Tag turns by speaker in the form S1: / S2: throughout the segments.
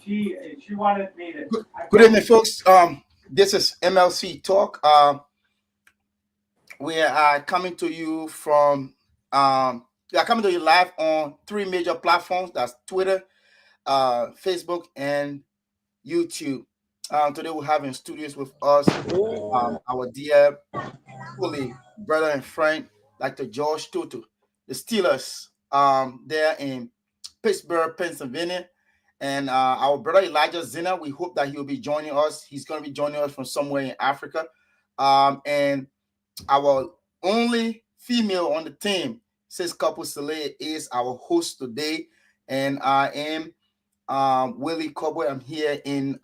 S1: she wanted me to.
S2: Good evening, folks. This is MLC Talk. We are coming to you from we are coming to you live on three major platforms. That's Twitter, Facebook, and YouTube. Today we have in studios with us our dear colleague, brother and friend, Dr. George Toto, the Steelers, there in Pittsburgh, Pennsylvania. And our brother Elijah Zina, we hope that he will be joining us. He's going to be joining us from somewhere in Africa. And our only female on the team, Sis Couple Saleh, is our host today. And I am Willie Cowboy. I'm here in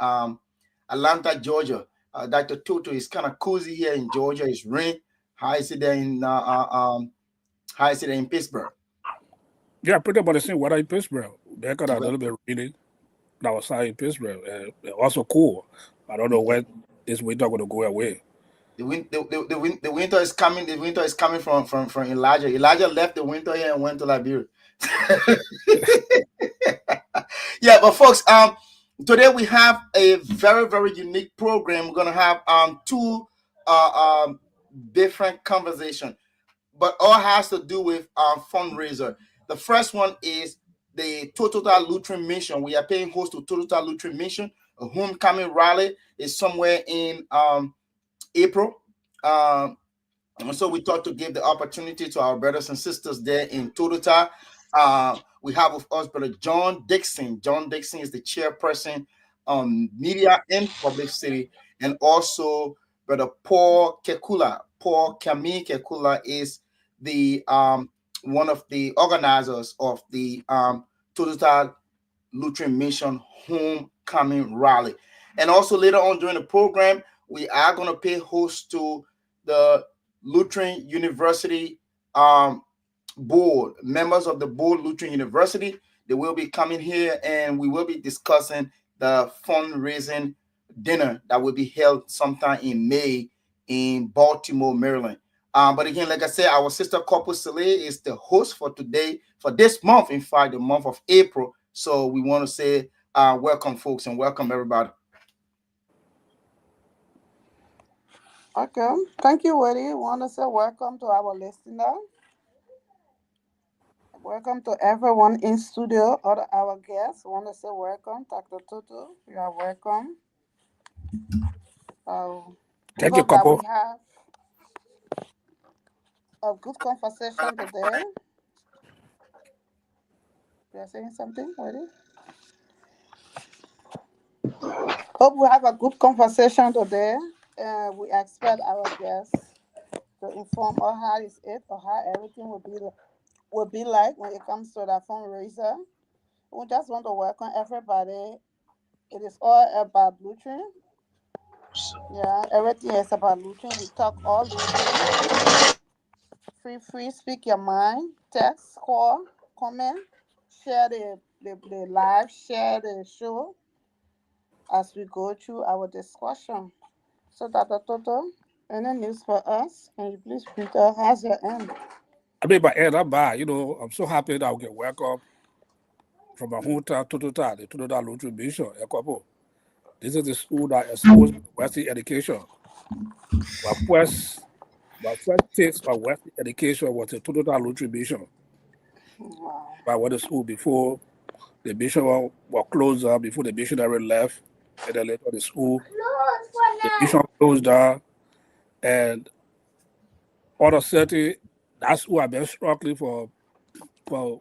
S2: Atlanta, Georgia. Dr. Toto is kind of cozy here in Georgia. It's rain. How is it there in Pittsburgh?
S3: Yeah, pretty much the same weather in Pittsburgh. They got a little bit rainy outside in Pittsburgh. Also cool. I don't know when this winter going to go away.
S2: The winter is coming. The winter is coming from Elijah. Elijah left the winter here and went to Liberia. Yeah, but folks, today we have a very, very unique program. We're gonna have two different conversations, but all has to do with fundraiser. The first one is the Totota Lutheran Mission. We are paying host to Totota Lutheran Mission. A homecoming rally is somewhere in April. And so we thought to give the opportunity to our brothers and sisters there in Totota. We have with us Brother John Dixon. John Dixon is the chairperson on media and publicity, and also Brother Paul Kekula. Paul Kami Kekula is the one of the organizers of the Totota Lutheran Mission Homecoming Rally. And also later on during the program, we are going to pay host to the Lutheran University board, members of the board, Lutheran University. They will be coming here and we will be discussing the fundraising dinner that will be held sometime in May in Baltimore, Maryland. But again, like I said, our sister Couple Saleh is the host for today, for this month, in fact, the month of April. So we want to say welcome, folks, and welcome everybody.
S4: Okay, thank you, Woody. I want to say welcome to our listener. Welcome to everyone in studio, all our guests. I want to say welcome, Dr. Toto. You are welcome.
S3: Thank you, Couple.
S4: We have a good conversation today. You are saying something, Woody? Hope we have a good conversation today. We expect our guests to inform us how is it or how everything will be like when it comes to the fundraiser. We just want to welcome everybody. It is all about Lutheran. Yeah, everything is about Lutheran. We talk all Lutheran. Feel free, speak your mind, text, call, comment, share the live, share the show as we go through our discussion. So, Dr. Toto, any news for us? Can you please greet us? How's your end?
S3: I mean, by end, I'm bad. I'm so happy that I'll get welcome from my hometown, Totota, the Totota Lutheran Mission, Couple. This is the school that exposed Western education. My first taste of Western education was the Totota Lutheran Mission.
S4: Wow.
S3: I went to school before the mission was closed down, before the missionary left, and then later the school, the mission closed down, and all of a sudden, that's who I've been struggling for so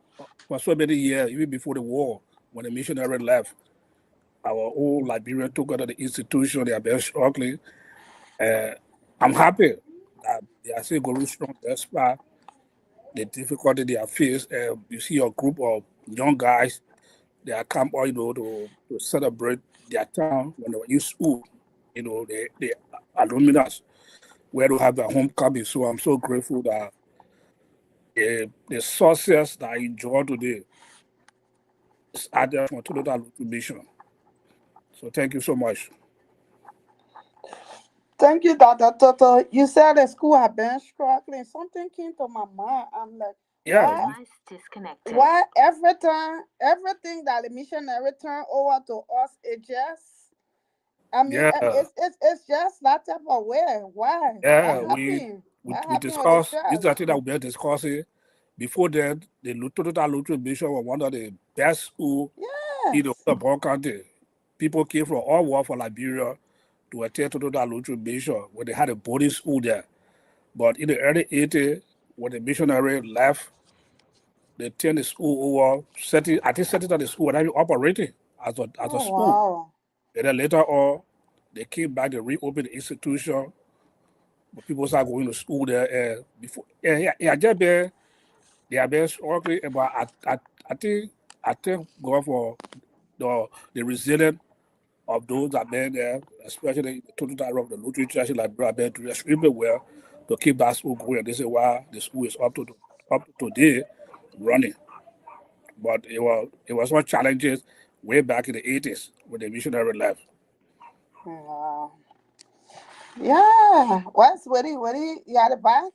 S3: many years, even before the war, when the missionary left. Our old Liberian took out of the institution, they have been struggling. I'm happy that they are still going strong despite the difficulty they have faced. You see a group of young guys, they are come out, to celebrate their town when they were in school. The alumni where to have their homecoming. So I'm so grateful that the success that I enjoy today is added from Totota Lutheran Mission. So thank you so much.
S4: Thank you, Dr. Toto. You said the school have been struggling. Something came to my mind. I'm like,
S3: Yeah,
S4: Why? Why everything that the missionary turn over to us, it just, I mean,
S3: yeah,
S4: it's just that type of way. Why? What
S3: yeah.
S4: happened? What
S3: We
S4: happened with the
S3: discussed this is the
S4: church?
S3: thing that we been discussing. Before that, the Totota Lutheran Mission was one of the best school in
S4: Yes.
S3: the whole country. People came from all over from Liberia to attend Totota Lutheran Mission when they had a boarding school there. But in the early 80s, when the missionary left, they turned the school over, I think setting up the school and even operating as a
S4: Oh
S3: school.
S4: wow.
S3: And then later on, they came back, they reopened the institution, but people started going to school there. And before, yeah, just been, they have been struggling, but I think God for the resilience of those that been there, especially the total time of the Lutheran Church in Liberia, been doing extremely well to keep that school going. This is why the school is up to today running. But it was some challenges way back in the 80s when the missionary left.
S4: Wow. Yeah. What's Woody? You at the back?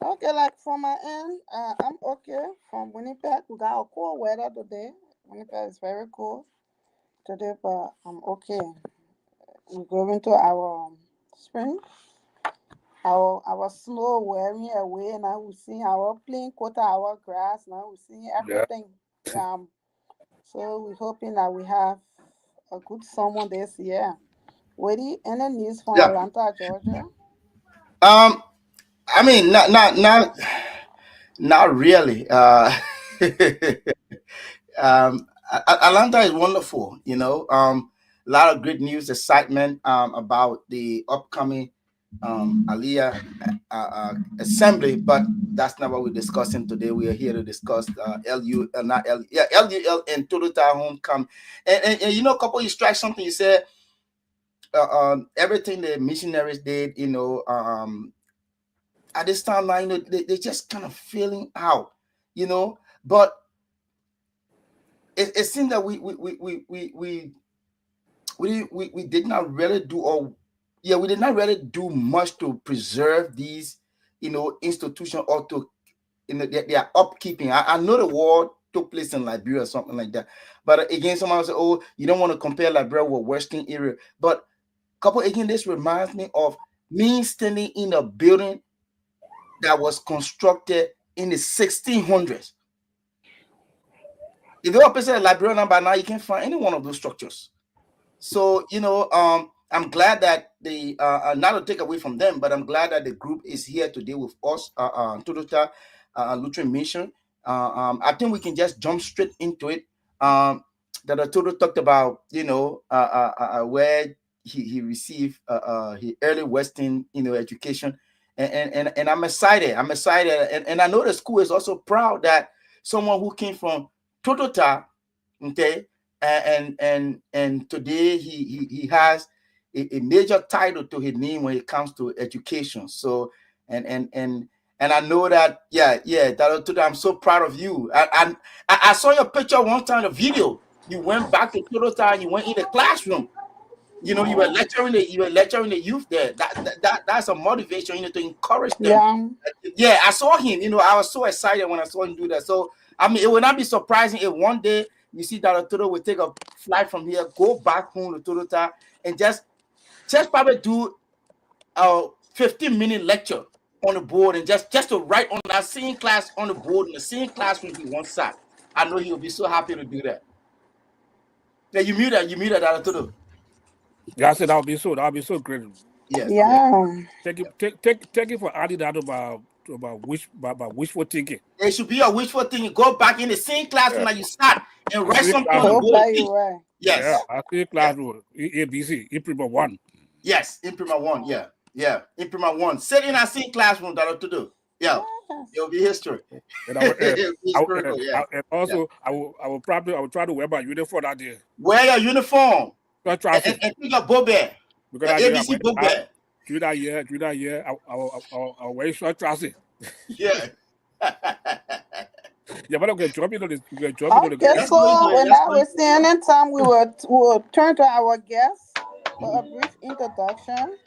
S4: Okay, like for my end, I'm okay. From Winnipeg, we got a cool weather today. Winnipeg is very cool today, but I'm okay. We're going to our spring. Our snow wearing away. Now we see our plain quota, our grass. Now we see
S3: Yeah,
S4: everything. So we're hoping that we have a good summer this year. Woody, any news from
S2: Yeah.
S4: Atlanta, Georgia?
S2: I mean, not really. Atlanta is wonderful. A lot of great news, excitement about the upcoming Aliyah assembly, but that's not what we're discussing today. We are here to discuss not LU, yeah, LUL and Totota homecoming. And a couple you strike something you said. Everything the missionaries did, at this time now, they just kind of feeling out, but it seemed that we did not really do, or yeah, we did not really do much to preserve these, institutions, or to, their upkeeping. I know the war took place in Liberia or something like that, but again, someone say, oh, you don't want to compare Liberia with Western area, but couple again, this reminds me of me standing in a building that was constructed in the 1600s. If you're a person at Liberia by now, you can find any one of those structures. So, I'm glad that not to take away from them, but I'm glad that the group is here today with us, Totota Lutheran Mission. I think we can just jump straight into it. That Toto talked about, where he received his early Western, education, and I'm excited. And I know the school is also proud that someone who came from Totota, okay, and today he has a major title to his name when it comes to education. So and I know that that I'm so proud of you. I saw your picture one time, the video. You went back to Totota and you went in the classroom. You were lecturing the youth there. That's a motivation, to encourage them.
S4: Yeah.
S2: Yeah, I saw him. I was so excited when I saw him do that. So I mean, it would not be surprising if one day you see that Toto will take a flight from here, go back home to Totota, and just probably do a 15-minute lecture on the board, and just to write on that same class on the board in the same classroom he once sat. I know he will be so happy to do that. Yeah, you mute that Toto.
S3: yeah. I said that would be so great.
S2: Yes.
S4: Yeah.
S3: Thank you for adding that about wishful thinking.
S2: It should be a wishful thing. Go back in the same classroom
S3: Yeah.
S2: that you sat and
S3: I
S2: write
S3: see
S2: something on the
S3: classroom.
S2: board.
S4: Hope you right.
S2: Yes.
S3: Yeah, I see
S2: Yes.
S3: classroom. ABC, Imprima 1.
S2: Yes, Imprima 1. Yeah. Imprima 1. Sit in that same classroom that to do. Yeah.
S4: Yes.
S2: It'll be history.
S3: And I will,
S2: It'll be historical, yeah.
S3: and also I will try to wear my uniform that day.
S2: Wear your uniform
S3: Not
S2: and
S3: trousers.
S2: take your book bag.
S3: Because
S2: Your
S3: I
S2: ABC
S3: wear
S2: book bag.
S3: through that year, I'll wear short trousers.
S2: Yeah.
S3: Yeah, but okay, jump into the
S4: Okay,
S2: That's
S4: so
S2: what you do.
S4: without wasting any time, we will turn to our guests for a brief introduction.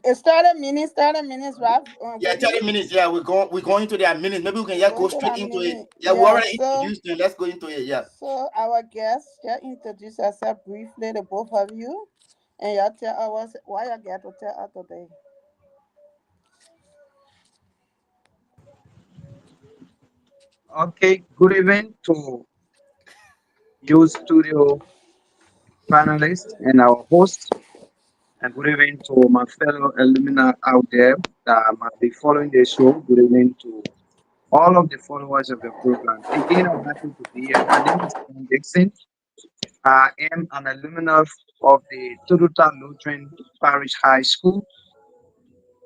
S4: It's 30 minutes. 30 minutes, right?
S2: Yeah,
S4: Bobby?
S2: 30 minutes. Yeah, we're going to their minutes. Maybe we can
S4: We're
S2: just
S4: going
S2: go
S4: to
S2: straight
S4: that
S2: into it.
S4: minute.
S2: Yeah, we
S4: Yeah.
S2: already introduced them. Let's go into it. Yeah.
S4: So our guests, just introduce yourself briefly, the both of you, and y'all tell us why you get to tell us today.
S5: Okay, good evening to you studio panelists and our hosts, and good evening to my fellow alumni out there that might be following the show. Good evening to all of the followers of the program. Again, I'm happy to be here. My name is Ken Dixon. I am an alumnus of the Totota Lutheran Parish High School,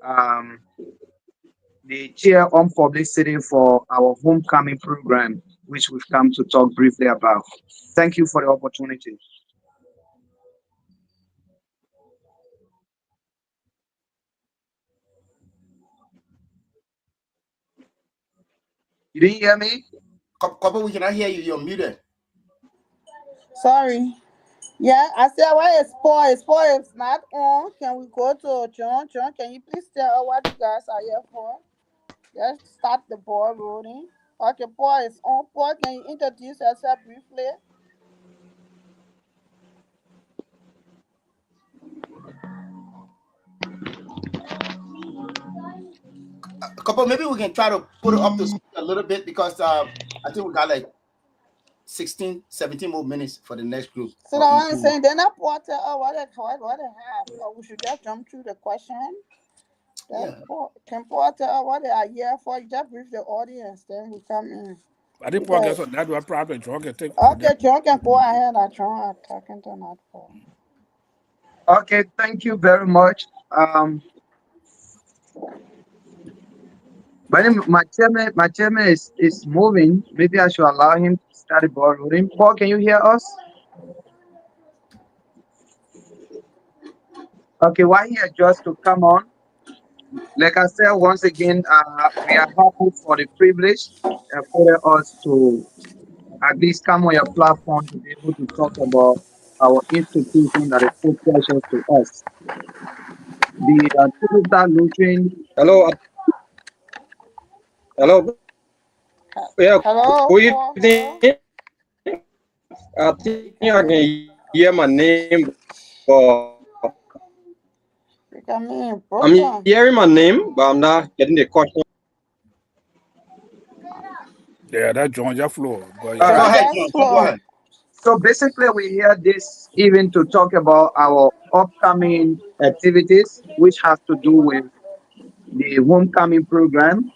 S5: um, the chair on publicity for our homecoming program, which we've come to talk briefly about. Thank you for the opportunity. You didn't hear me?
S2: Couple, we cannot hear you. You're muted.
S4: Sorry. Yeah, I said why is Paul? Is Paul is not on? Can we go to John? John, can you please tell us what you guys are here for? Let's start the ball rolling. Okay, Paul is on. Paul, can you introduce yourself briefly?
S2: Couple, maybe we can try to put it up to speed a little bit because I think we got like 16, 17 more minutes for the next group
S4: So
S2: for
S4: the
S2: each
S4: one
S2: group.
S4: saying they're not Paul tell us what they have. Or we should just jump through the question. That
S2: Yeah.
S4: Paul, can Paul tell us what they are here for? You just brief the audience, then we come in.
S3: I think Paul gets
S4: Because
S3: on that one. Probably John can take from
S4: okay,
S3: there.
S4: John can go ahead. I John are talking to not Paul.
S5: Okay, thank you very much. My chairman is moving. Maybe I should allow him to start the ball rolling. Paul, can you hear us? Okay, while he adjusts to come on, like I said once again, we are happy for the privilege for us to at least come on your platform to be able to talk about our institution that is so precious to us. The Total Lutheran.
S6: Hello, hello. Yeah,
S4: Hello,
S6: good
S4: Paul.
S6: evening.
S4: Hello.
S6: I think I
S4: You
S6: can
S4: can
S6: hear my name, but
S4: you can mean
S6: I'm hearing my
S4: broken.
S6: name, but I'm not getting the question.
S3: Yeah, that John just floor. But
S5: All
S3: yeah,
S2: Go
S5: right.
S4: John
S2: ahead,
S4: just
S2: John. John, go
S4: flow.
S2: ahead.
S5: So basically, we're here this evening to talk about our upcoming activities, which has to do with the homecoming program.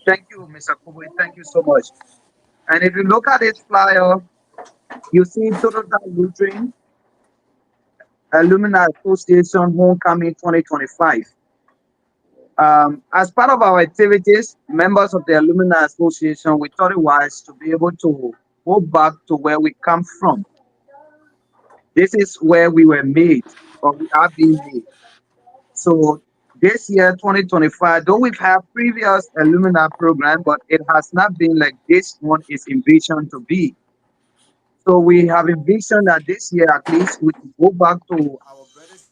S5: Thank you, Mr. Kubo. Thank you so much. And if you look at this flyer, you see Total Lutheran Alumni Association Homecoming 2025. As part of our activities, members of the Alumni Association, we thought it wise to be able to go back to where we come from. This is where we were made, or we are being made. So this year, 2025, though we've had previous alumni program, but it has not been like this one is envisioned to be. So we have envisioned that this year, at least, we can go back to our brothers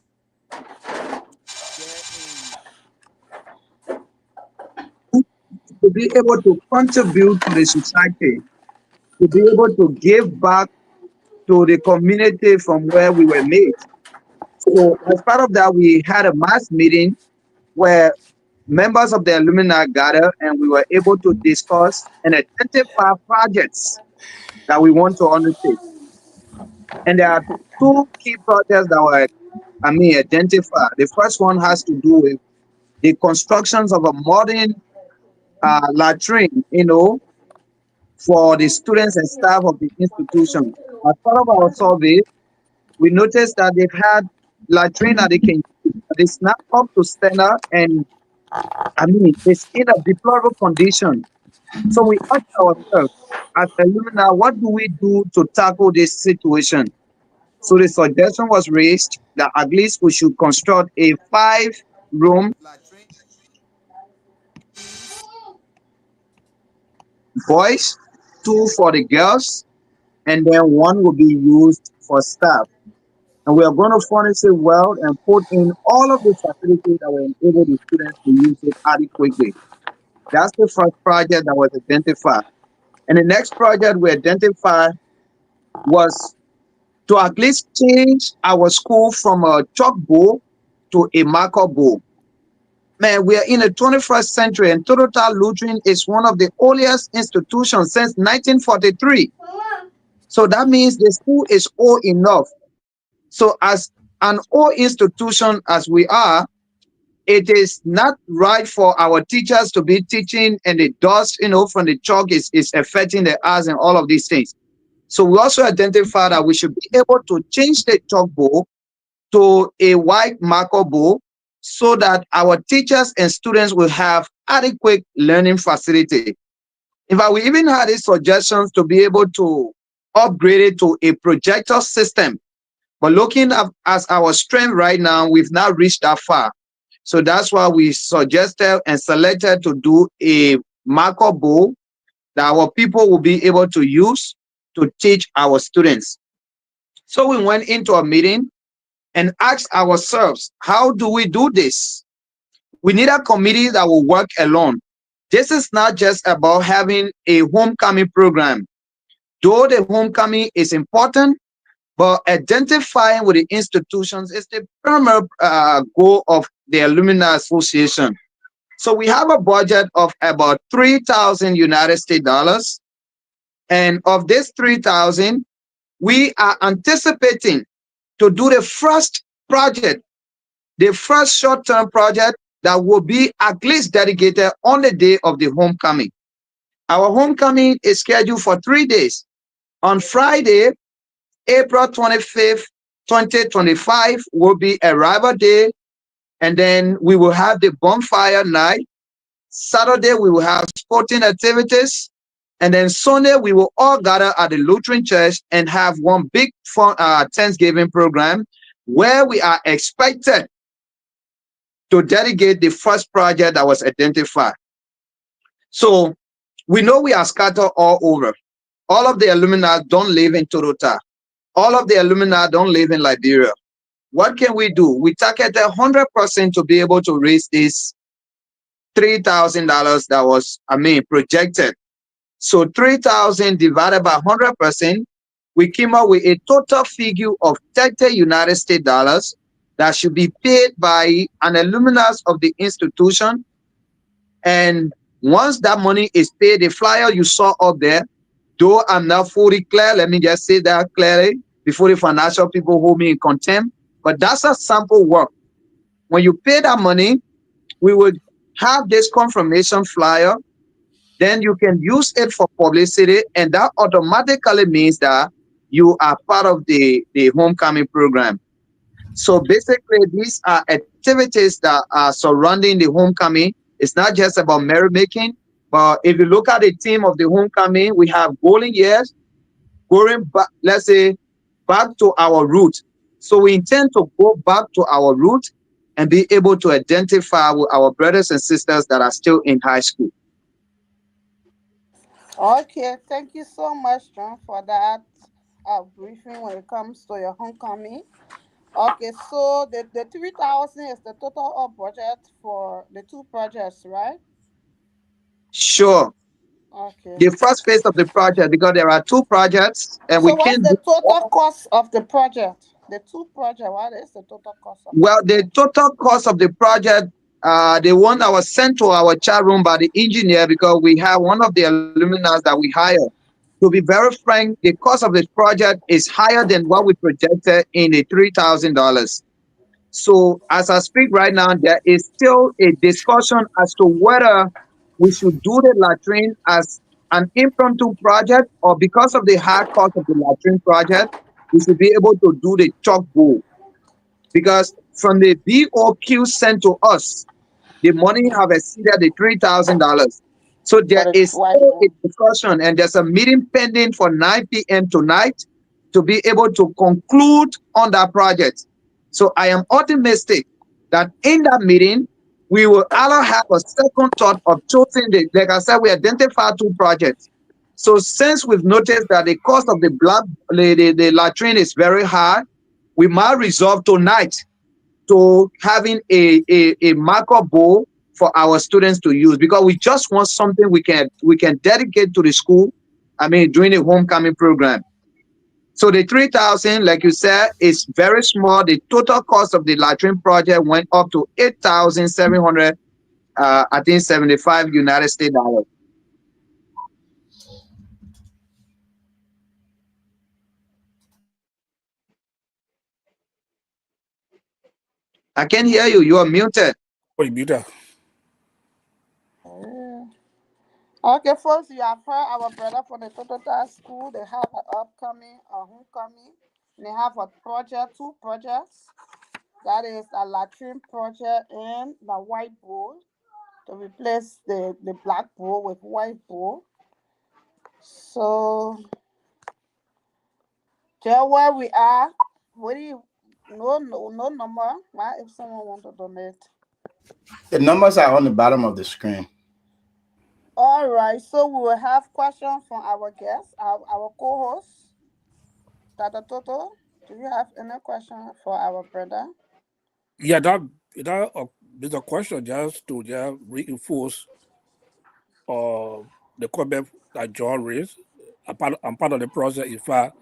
S5: there to be able to contribute to the society, to be able to give back to the community from where we were made. So as part of that, we had a mass meeting where members of the alumni gathered and we were able to discuss and identify projects that we want to undertake. And there are two key projects that were, identified. The first one has to do with the constructions of a modern latrine, for the students and staff of the institution. As part of our survey, we noticed that they've had latrine that they can use, but it's not up to standard and it's in a deplorable condition. So we asked ourselves, as alumni, what do we do to tackle this situation? So the suggestion was raised that at least we should construct a 5-room latrine, boys, two for the girls, and then one will be used for staff. And we are going to furnish it well and put in all of the facilities that will enable the students to use it adequately. That's the first project that was identified. And the next project we identified was to at least change our school from a chalkboard to a marker board. Man, we are in the 21st century, and Totota Lutheran is one of the oldest institutions since 1943. So that means the school is old enough. So as an old institution as we are, it is not right for our teachers to be teaching and the dust, from the chalk is affecting their eyes and all of these things. So we also identified that we should be able to change the chalkboard to a white marker board so that our teachers and students will have adequate learning facility. In fact, we even had these suggestions to be able to upgrade it to a projector system. But looking at as our strength right now, we've not reached that far. So that's why we suggested and selected to do a marker board that our people will be able to use to teach our students. So we went into a meeting and asked ourselves, how do we do this? We need a committee that will work alone. This is not just about having a homecoming program. Though the homecoming is important, but identifying with the institutions is the primary goal of the Alumni Association. So we have a budget of about 3,000 United States dollars. And of this 3,000, we are anticipating to do the first project, the first short-term project that will be at least dedicated on the day of the homecoming. Our homecoming is scheduled for 3 days. On Friday, April 25th, 2025 will be arrival day, and then we will have the bonfire night. Saturday, we will have sporting activities, and then Sunday, we will all gather at the Lutheran Church and have one big fun, Thanksgiving program where we are expected to dedicate the first project that was identified. So we know we are scattered all over. All of the alumni don't live in Totota. All of the alumni don't live in Liberia. What can we do? We targeted 100% to be able to raise this $3,000 that was, projected. So 3,000 divided by 100%, we came up with a total figure of 30 United States dollars that should be paid by an alumnus of the institution. And once that money is paid, the flyer you saw up there, though I'm not fully clear, let me just say that clearly before the financial people hold me in contempt, but that's a sample work. When you pay that money, we would have this confirmation flyer, then you can use it for publicity, and that automatically means that you are part of the homecoming program. So basically, these are activities that are surrounding the homecoming. It's not just about merrymaking, but if you look at the theme of the homecoming, we have golden years, going back, let's say, back to our root. So we intend to go back to our root and be able to identify with our brothers and sisters that are still in high school.
S4: Okay, thank you so much, John, for that briefing when it comes to your homecoming. Okay, so the 3,000 is the total of budget for the two projects, right?
S5: Sure.
S4: Okay.
S5: The first phase of the project, because there are two projects and
S4: So
S5: we
S4: what's
S5: can't
S4: the
S5: do
S4: total cost of the project? The two projects, what is the total cost of
S5: well.
S4: the
S5: The total cost of the project, the one that was sent to our chat room by the engineer, because we have one of the alumni that we hired. To be very frank, the cost of this project is higher than what we projected in the $3,000. So as I speak right now, there is still a discussion as to whether we should do the latrine as an impromptu project, or because of the high cost of the latrine project, we should be able to do the chalkboard. Because from the BOQ sent to us, the money have exceeded the $3,000. So
S4: for
S5: there
S4: the
S5: is still a
S4: whiteboard?
S5: discussion, and there's a meeting pending for 9 p.m. tonight to be able to conclude on that project. So I am optimistic that in that meeting, we will all have a second thought of choosing like I said, we identified two projects. So since we've noticed that the cost of the latrine is very high, we might resolve tonight to having a marker bowl for our students to use, because we just want something we can dedicate to the school. I mean, during the homecoming program. So the 3,000, like you said, is very small. The total cost of the latrine project went up to 8,700, I think 75 United States dollars. I can't hear you. You are muted.
S3: Wait, Peter.
S4: Okay, folks, you have heard our brother from the Totota School. They have an upcoming, a homecoming. They have a project, 2 projects. That is a latrine project and the white bowl to replace the black bowl with white bowl. So, just where we are, what do you, no number, right? If someone want to donate.
S2: The numbers are on the bottom of the screen.
S4: All right, so we will have questions from our guests, our co-host, Tata Toto. Do you have any question for our brother?
S3: Yeah, that is a question just to just reinforce the comment that John raised. I'm part of the process. In fact,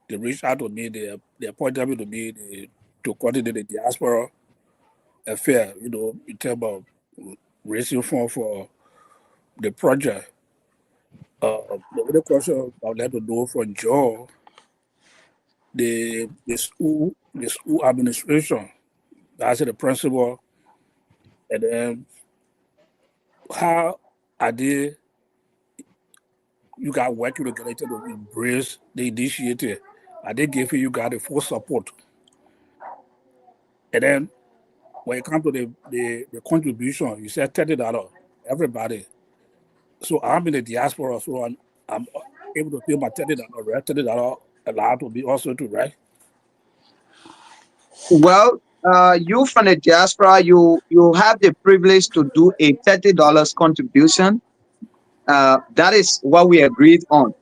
S3: they reached out to me, they appointed me to be to coordinate the diaspora affair, in terms of raising funds for the project. The other question I would like to know from John, the school administration, that's the principal, and then how are they, you got working together to embrace the initiative? Are they giving you guys the full support? And then when it comes to the contribution, you said $30, everybody. So I'm in the diaspora, so I'm able to pay my $30, right? $30 allowed to be also too, right?
S5: Well, you from the diaspora, you have the privilege to do a $30 contribution. That is what we agreed on,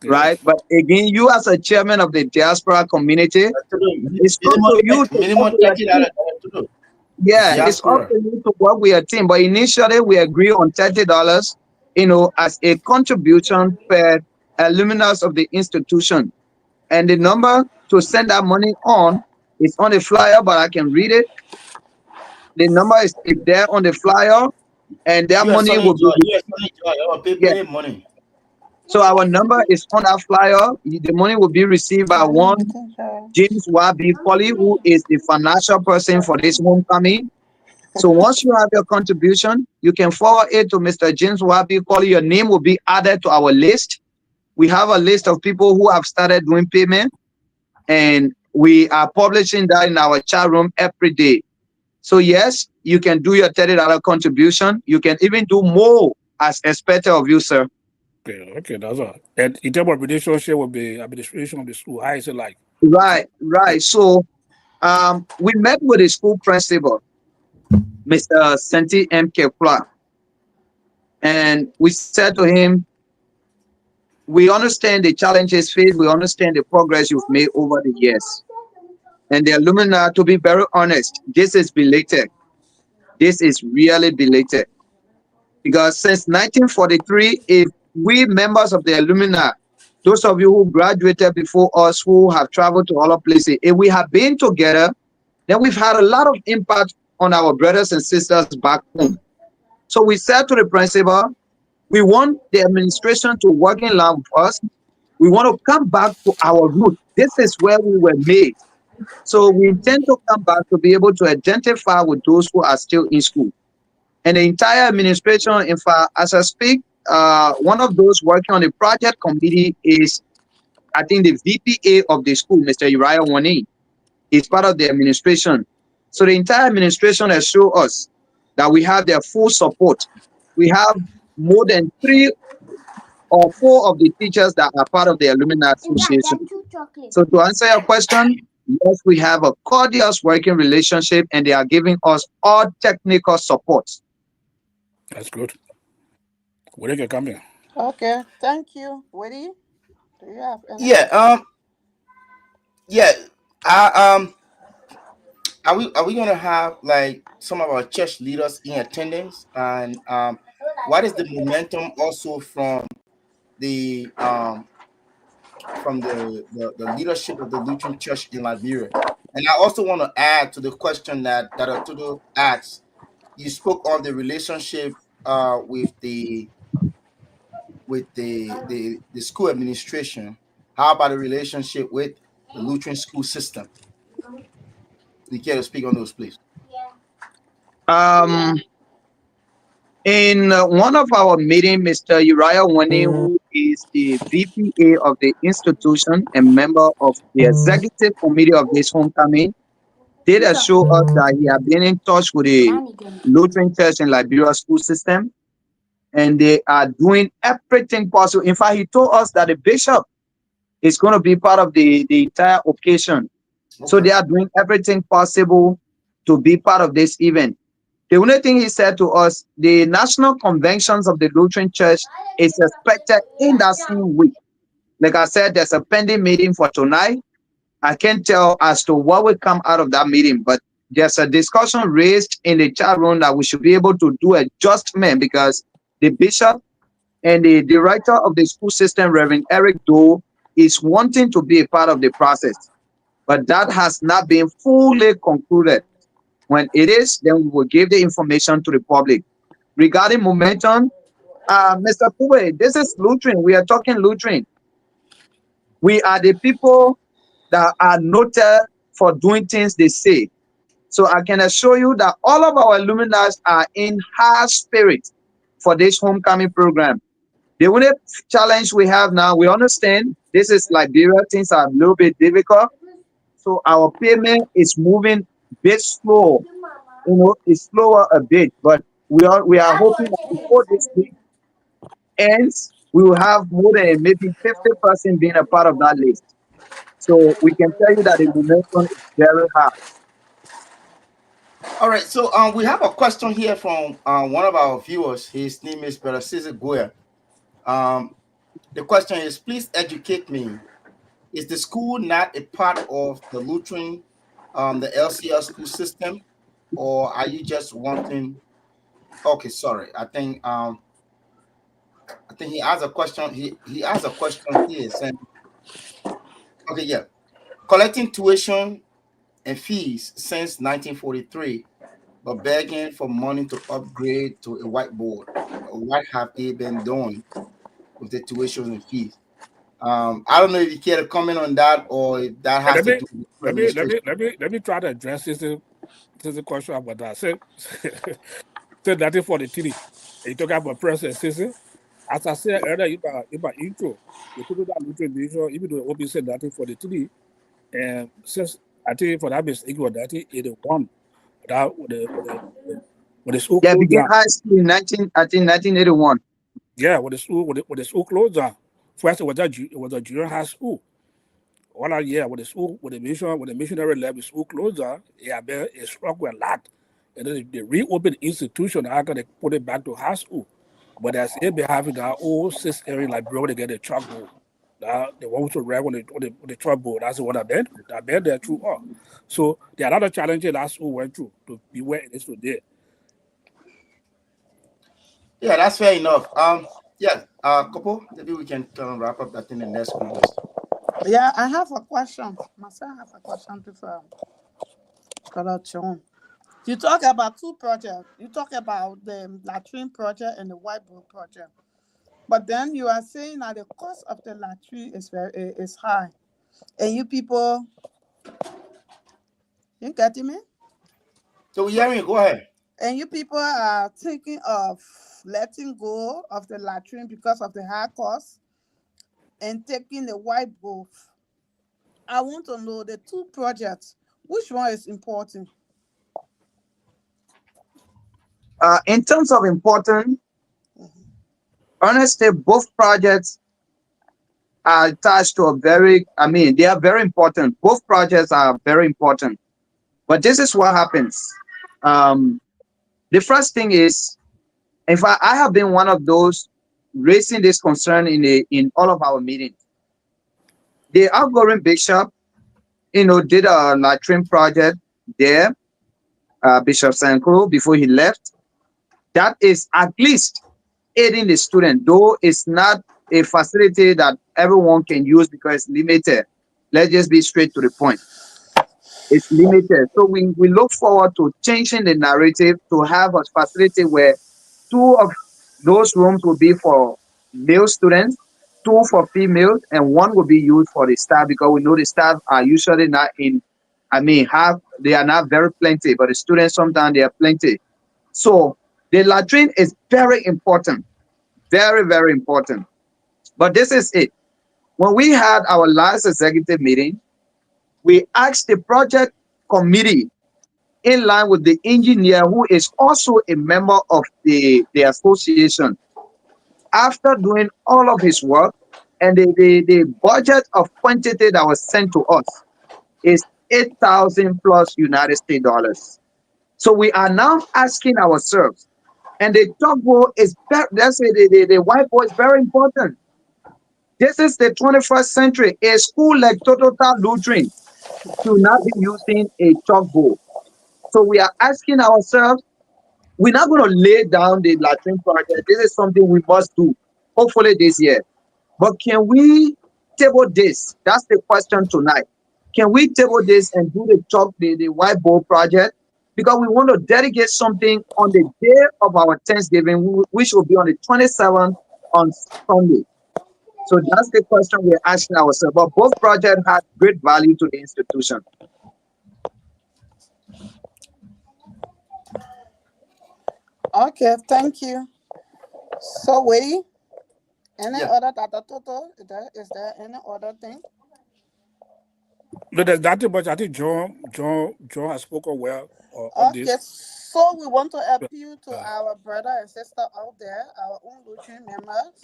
S5: right? But again, you as a chairman of the diaspora community, it's up to you to
S2: Minimum
S5: work with your team.
S2: $30
S5: Yeah, it's up
S2: diaspora.
S5: to you to work with your team. But initially, we agree on $30, as a contribution per alumnus of the institution. And the number to send that money on is on the flyer, but I can read it. The number is there on the flyer, and that
S2: You are
S5: money will
S2: Sonny
S5: be,
S2: Joy. You are Sonny Joy.
S5: yeah.
S2: Pay money.
S5: So our number is on that flyer. The money will be received by one James Wabi Foley, who is the financial person for this homecoming. So once you have your contribution, you can forward it to Mr. James Wabi Foley. Your name will be added to our list. We have a list of people who have started doing payment, and we are publishing that in our chat room every day. So yes, you can do your $30 contribution. You can even do more as expected of you, sir.
S3: Okay, that's all. And in terms of relationship with the administration of the school, how is it like?
S5: Right. So we met with the school principal, Mr. Senti M. Kepla, and we said to him, we understand the challenges faced, we understand the progress you've made over the years. And the alumni, to be very honest, this is belated. This is really belated. Because since 1943, if we members of the alumni, those of you who graduated before us, who have traveled to other places, if we have been together, then we've had a lot of impact on our brothers and sisters back home. So we said to the principal, we want the administration to work in line with us. We want to come back to our roots. This is where we were made. So we intend to come back to be able to identify with those who are still in school. And the entire administration, in fact, as I speak, one of those working on the project committee is, I think, the VPA of the school, Mr. Uriah Wani, is part of the administration. So the entire administration has shown us that we have their full support. We have more than 3 or 4 of the teachers that are part of the alumni association. So to answer your question, yes, we have a cordial working relationship, and they are giving us all technical support.
S3: That's good. Where can come here?
S4: Okay, thank you. Woody, do you have any?
S2: Yeah. I are we gonna have like some of our church leaders in attendance, and what is the momentum also the um the leadership of the Lutheran Church in Liberia? And I also want to add to the question that Arturo asked. You spoke on the relationship with the school administration. How about the relationship with the Lutheran school system? You care to speak on those, please?
S5: Um, in one of our meeting, Mr. Uriah Wane, who is the VPA of the institution and member of the executive committee of this homecoming, did assure us that he had been in touch with the Lutheran Church in Liberia school system, and they are doing everything possible. In fact, he told us that the bishop is going to be part of the entire occasion. So
S2: Okay.
S5: they are doing everything possible to be part of this event. The only thing he said to us, the national conventions of the Lutheran Church is expected in that same week. Like I said, there's a pending meeting for tonight. I can't tell as to what will come out of that meeting, but there's a discussion raised in the chat room that we should be able to do adjustment because the bishop and the director of the school system, Reverend Eric Doe, is wanting to be a part of the process, but that has not been fully concluded. When it is, then we will give the information to the public. Regarding momentum, Mr. Kube, this is Lutheran. We are talking Lutheran. We are the people that are noted for doing things they say. So I can assure you that all of our alumni are in high spirit for this homecoming program. The only challenge we have now, we understand this is Liberia, things are a little bit difficult. So our payment is moving a bit slow, it's slower a bit, but we are hoping that before this week ends, we will have more than maybe 50% being a part of that list. So we can tell you that the momentum is very high.
S2: All right. So we have a question here from one of our viewers. His name is Brother Cesar Guer. Um, the question is, please educate me. Is the school not a part of the Lutheran, the LCL school system, or are you just wanting? Okay, sorry. I think he asked a question. He asked a question here saying, okay, yeah, collecting tuition and fees since 1943, but begging for money to upgrade to a whiteboard. What have they been doing with the tuition and fees? I don't know if you care to comment on that, or if that has
S3: Let
S2: to
S3: me
S2: do with
S3: let me let
S2: administration.
S3: me let me let me try to address this question about that. Say 1943. You talk about president Sisi. As I said earlier in my intro, the Totota Lutheran Mission, even though OB said 1943, and since I think for that mistake was 1981, that with the school
S5: They
S3: closed
S5: began
S3: down.
S5: high school in 1981.
S3: Yeah, with the school closed down. First it was a junior high school. All that year with the missionary left the school closed down, it struggled a lot. And then they reopened the institution after they put it back to high school. But as they be having that old 6 area like bro to get a chalkboard. They want to rag on the chalkboard. That's what I bet. I bet they're true all. So there are a lot of challenges that school went through to be where it is today.
S2: Yeah, that's fair enough. Yeah, couple, maybe we can wrap up that in the next conversation.
S4: Yeah, I have a question. Myself have a question before Brother John. You talk about two projects. You talk about the latrine project and the whiteboard project. But then you are saying that the cost of the latrine is high. And you people, you getting me?
S2: So yeah, go ahead.
S4: And you people are thinking of letting go of the latrine because of the high cost and taking the whiteboard. I want to know the two projects. Which one is important?
S5: In terms of important, honestly, both projects are attached to they are very important. Both projects are very important. But this is what happens. Um, the first thing is, in fact, I have been one of those raising this concern in all of our meetings. The outgoing bishop did a latrine project there, Bishop Sankro, before he left. That is at least aiding the student, though it's not a facility that everyone can use because it's limited. Let's just be straight to the point. It's limited. So we look forward to changing the narrative to have a facility where 2 of those rooms will be for male students, 2 for females, and 1 will be used for the staff, because we know the staff are usually not they are not very plenty, but the students sometimes they are plenty. So the latrine is very important, very, very important. But this is it. When we had our last executive meeting, we asked the project committee, in line with the engineer who is also a member of the association, after doing all of his work, and the budget of quantity that was sent to us is 8,000 plus United States dollars. So we are now asking ourselves, and the tugboat is let's say the whiteboard is very important. This is the 21st century. A school like Totota Lutheran should not be using a chalkboard. So we are asking ourselves, we're not going to lay down the latrine project. This is something we must do, hopefully this year. But can we table this? That's the question tonight. Can we table this and do the whiteboard project? Because we want to dedicate something on the day of our Thanksgiving, which will be on the 27th on Sunday. So that's the question we're asking ourselves. But both projects have great value to the institution.
S4: Okay, thank you. So, Wade, any
S2: Yeah.
S4: other data total? Is there any other thing?
S3: No, there's nothing much. I think John has spoken well on
S4: Okay,
S3: this.
S4: so we want to appeal to our brother and sister out there, our own Lutheran members,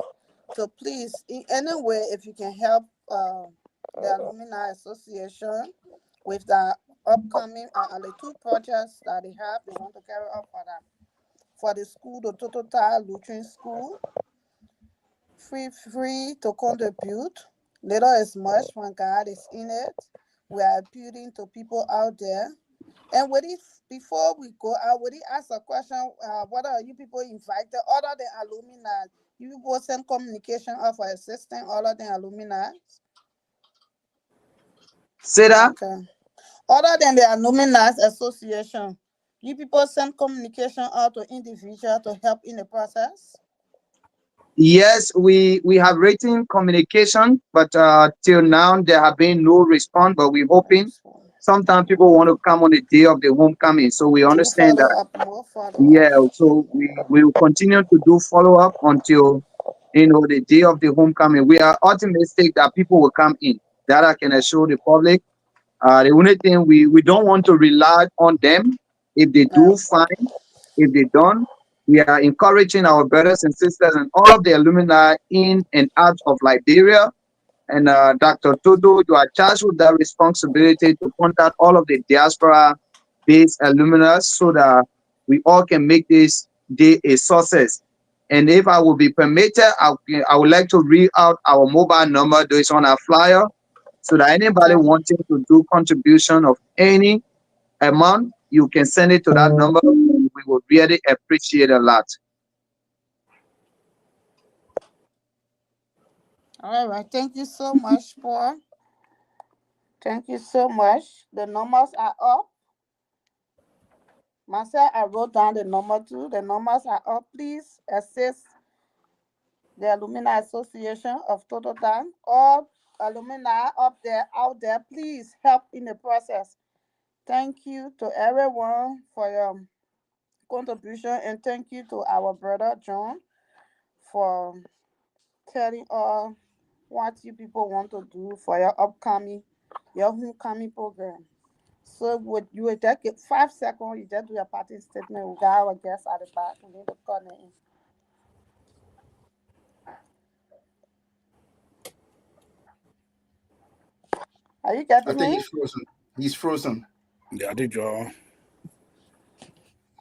S4: to please, in any way, if you can help the Alumni Association with the upcoming the 2 projects that they want to carry out for the school, the Totota Lutheran School. Free to contribute. Little is much when God is in it. We are appealing to people out there. And before we go out, would he ask a question? What are you people invited other than alumni? You people send communication of our assistant other than alumni?
S5: Say that?
S4: Okay. Other than the alumni association, you people send communication out to individuals to help in the process?
S5: Yes, we have written communication, but till now there have been no response. But we're hoping. Sometimes people want to come on the day of the homecoming, so we understand that.
S4: More follow
S5: Yeah,
S4: up.
S5: so we will continue to do follow up until the day of the homecoming. We are optimistic that people will come in. That I can assure the public. The only thing we don't want to rely on them. If they do, fine. If they don't, we are encouraging our brothers and sisters and all of the alumni in and out of Liberia. And Dr. Todo, you are charged with that responsibility to contact all of the diaspora-based alumni so that we all can make this day a success. And if I will be permitted, I would like to read out our mobile number. Though it's on our flyer, so that anybody wanting to do contribution of any amount, you can send it to that number. We would really appreciate a lot.
S4: All right. Thank you so much, Paul. Thank you so much. The numbers are up. Myself, I wrote down the number too. The numbers are up. Please assist the Alumni Association of Totota. All alumni out there, please help in the process. Thank you to everyone for your contribution, and thank you to our brother John for telling us what you people want to do for your homecoming program. So you will just get 5 seconds, you just do your party statement. We got our guests at the back. We need to call them in. Are you
S2: I
S4: getting
S2: think
S4: me?
S2: he's frozen. He's frozen.
S3: Yeah, I think John.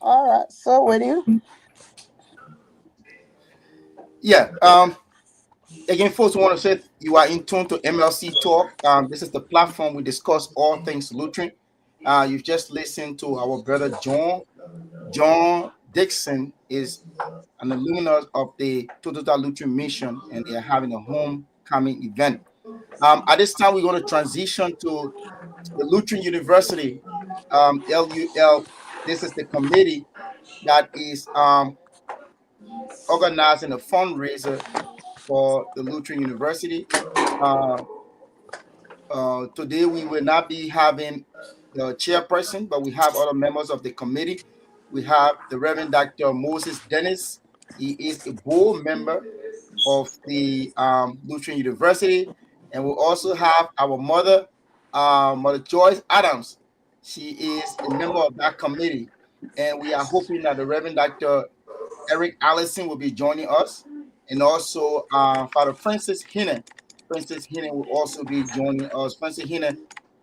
S4: All right. So with you?
S2: Yeah. Again, folks, I want to say you are in tune to MLC Talk. This is the platform we discuss all things Lutheran. You've just listened to our brother John. John Dixon is an alumnus of the Totota Lutheran Mission, and they are having a homecoming event. At this time, we're going to transition to the Lutheran University, LUL. This is the committee that is organizing a fundraiser for the Lutheran University. Uh, Today, we will not be having the chairperson, but we have other members of the committee. We have the Reverend Dr. Moses Dennis. He is a board member of the Lutheran University. And we also have our mother, Mother Joyce Adams. She is a member of that committee. And we are hoping that the Reverend Dr. Eric Allison will be joining us. And also Father Francis Hinnon. Francis Hinnon will also be joining us. Francis Hinnon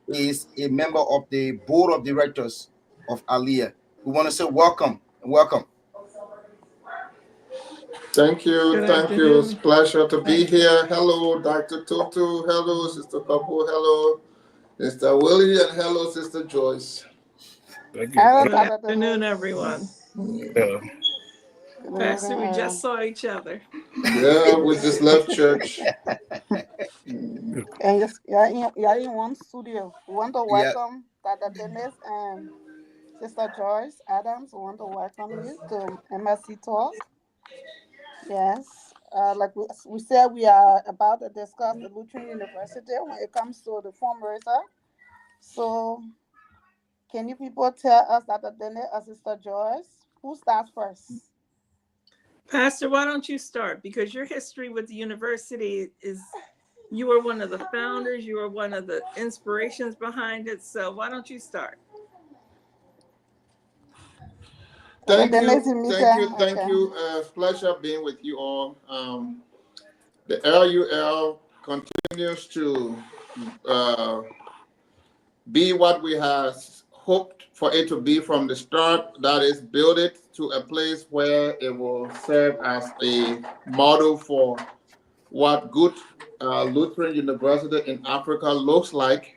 S2: is a member of the board of directors of Aliyah. We want to say welcome and welcome.
S7: Thank you,
S8: Good
S7: thank you. It's a
S8: afternoon.
S7: pleasure to be
S8: Thank you.
S7: here. Hello, Dr. Tutu. Hello, Sister Kapu. Hello, Mr. Willie, and hello, Sister Joyce.
S3: Thank you.
S4: Hello,
S8: Good
S4: Dr.
S8: afternoon,
S4: Dennis.
S8: everyone.
S3: Yeah.
S4: Good
S8: Pastor, we
S4: evening.
S8: just saw each other.
S7: Yeah, we just left church.
S4: And yes, you're in one studio. We want to
S2: Yeah.
S4: welcome Dr. Dennis and Sister Joyce Adams. We want to welcome you to MSC Talk. Yes. Like we said, we are about to discuss the Lutheran University when it comes to the fundraiser. So, can you people tell us, Dr. Dennis or Sister Joyce, who starts first?
S8: Pastor, why don't you start? Because your history with the university is, you were one of the founders, you were one of the inspirations behind it. So why don't you start?
S7: Thank
S4: Dennis,
S7: you,
S4: meet
S7: thank
S4: her.
S7: you, thank
S4: Okay.
S7: you. Pleasure being with you all. The LUL continues to be what we have hoped for it to be from the start. That is, build it to a place where it will serve as a model for what good Lutheran University in Africa looks like.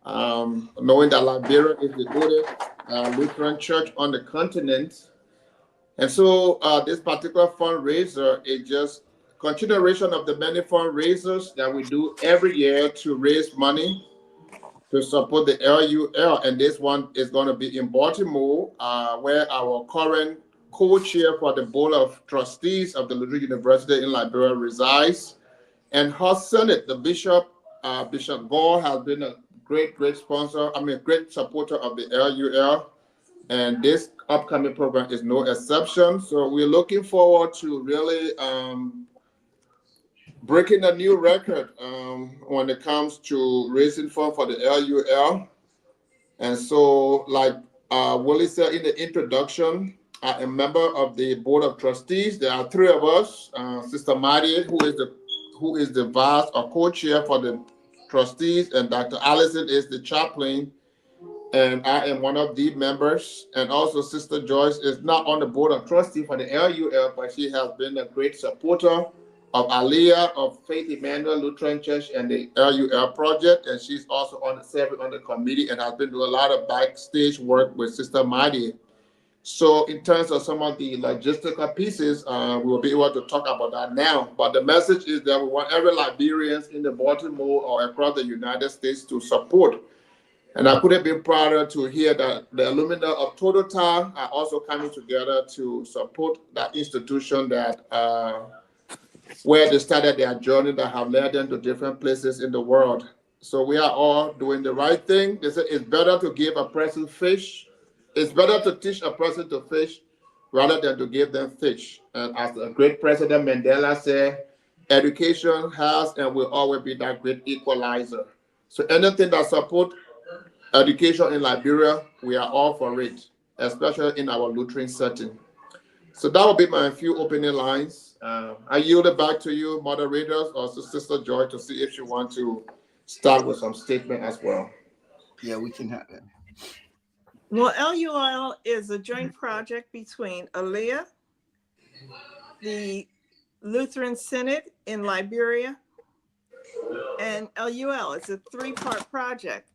S7: Knowing that Liberia is the oldest Lutheran church on the continent. And so this particular fundraiser is just continuation of the many fundraisers that we do every year to raise money to support the LUL. And this one is going to be in Baltimore, where our current co-chair for the Board of Trustees of the Lutheran University in Liberia resides. And her Senate, the Bishop, Bishop Gore, has been a great sponsor, great supporter of the LUL. And this upcoming program is no exception. So we're looking forward to really breaking a new record when it comes to raising funds for the LUL. And so, like Willie said in the introduction, I'm a member of the Board of Trustees. There are three of us. Sister Maddie, who is the vice or co-chair for the trustees, and Dr. Allison is the chaplain. And I am one of the members. And also Sister Joyce is not on the Board of Trustees for the LUL, but she has been a great supporter of Aliyah, of Faith Emmanuel Lutheran Church, and the LUL project. And she's also serving on the committee and has been doing a lot of backstage work with Sister Maddie. So in terms of some of the logistical pieces, we will be able to talk about that now. But the message is that we want every Liberians in the Baltimore or across the United States to support. And I couldn't be prouder to hear that the alumni of Totota are also coming together to support that institution that where they started their journey that have led them to different places in the world. So we are all doing the right thing. They say it's better to give a person fish. It's better to teach a person to fish rather than to give them fish. And as the great President Mandela said, education has and will always be that great equalizer. So anything that supports education in Liberia, we are all for it, especially in our Lutheran setting. So that will be my few opening lines. I yield it back to you, moderators, or to Sister Joy to see if she wants to start with some statement as well.
S2: Yeah, we can have it.
S8: Well, LUL is a joint project between Aliyah, the Lutheran Synod in Liberia, and LUL. It's a 3-part project.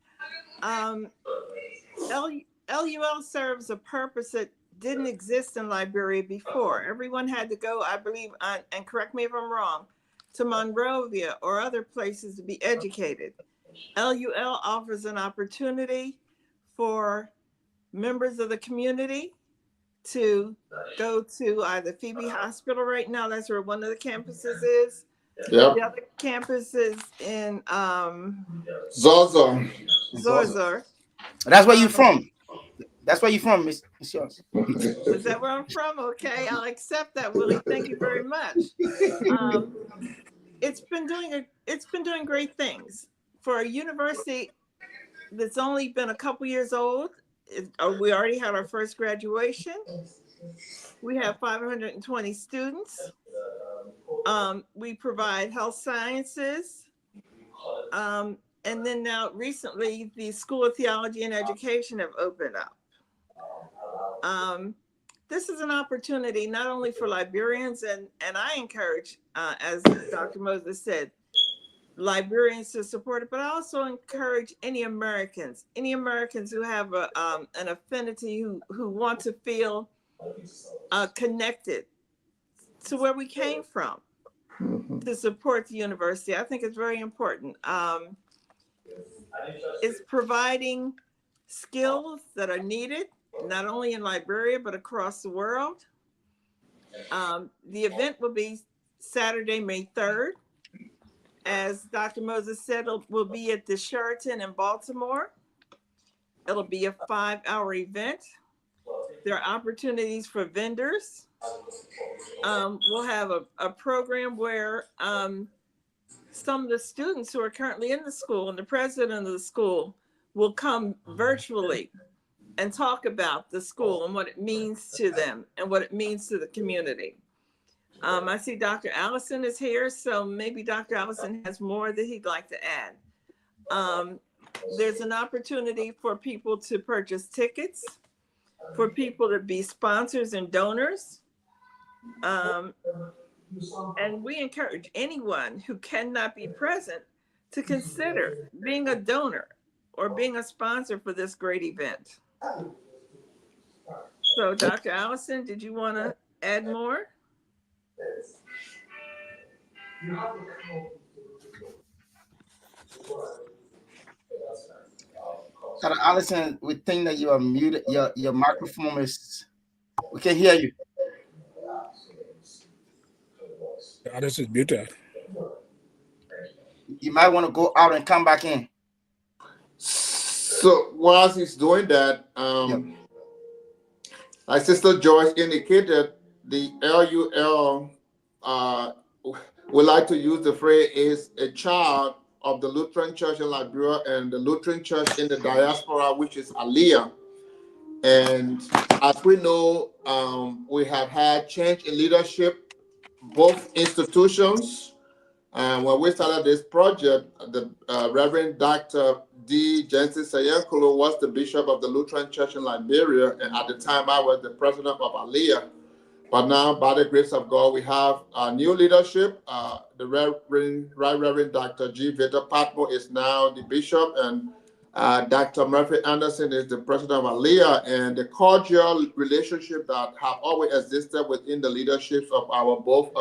S8: LUL serves a purpose that didn't exist in Liberia before. Everyone had to go, I believe, and correct me if I'm wrong, to Monrovia or other places to be educated. LUL offers an opportunity for members of the community to go to either Phoebe Hospital right now, that's where one of the campuses is.
S7: Yep.
S8: The other campus is in
S7: Zozo.
S8: Zorzor.
S2: That's where you from. That's where you from, Miss Jones.
S8: Is that where I'm from? Okay, I'll accept that, Willie. Thank you very much. It's been doing great things for a university that's only been a couple years old. We already had our first graduation. We have 520 students. We provide health sciences. And then now recently, the School of Theology and Education have opened up. This is an opportunity not only for Liberians, and I encourage, as Dr. Moses said, Liberians to support it, but I also encourage any Americans who have an affinity, who want to feel connected to where we came from, to support the university. I think it's very important. It's providing skills that are needed, not only in Liberia, but across the world. The event will be Saturday, May 3rd. As Dr. Moses said, we'll be at the Sheraton in Baltimore. It'll be a 5-hour event. There are opportunities for vendors. We'll have a program where some of the students who are currently in the school and the president of the school will come virtually and talk about the school and what it means to them and what it means to the community. I see Dr. Allison is here, so maybe Dr. Allison has more that he'd like to add. There's an opportunity for people to purchase tickets, for people to be sponsors and donors. And we encourage anyone who cannot be present to consider being a donor or being a sponsor for this great event. So, Dr. Allison, did you want to add more?
S2: Dr. Allison, we think that you are muted. Your microphone is, we can hear you.
S3: This is muted.
S2: You might want to go out and come back in.
S7: So whilst he's doing that, like Sister Joyce indicated, the LUL would like to use the phrase is a child of the Lutheran Church in Liberia and the Lutheran Church in the diaspora, which is Aliyah. And as we know, we have had change in leadership, both institutions. When we started this project, the Reverend Dr. D. Jensen Sayankulu was the bishop of the Lutheran Church in Liberia, and at the time I was the president of Aliyah. But now, by the grace of God, we have new leadership. The Right Reverend Dr. G. Victor Patmo is now the bishop, and Dr. Murphy Anderson is the president of Aliyah. And the cordial relationship that have always existed within the leaderships of our both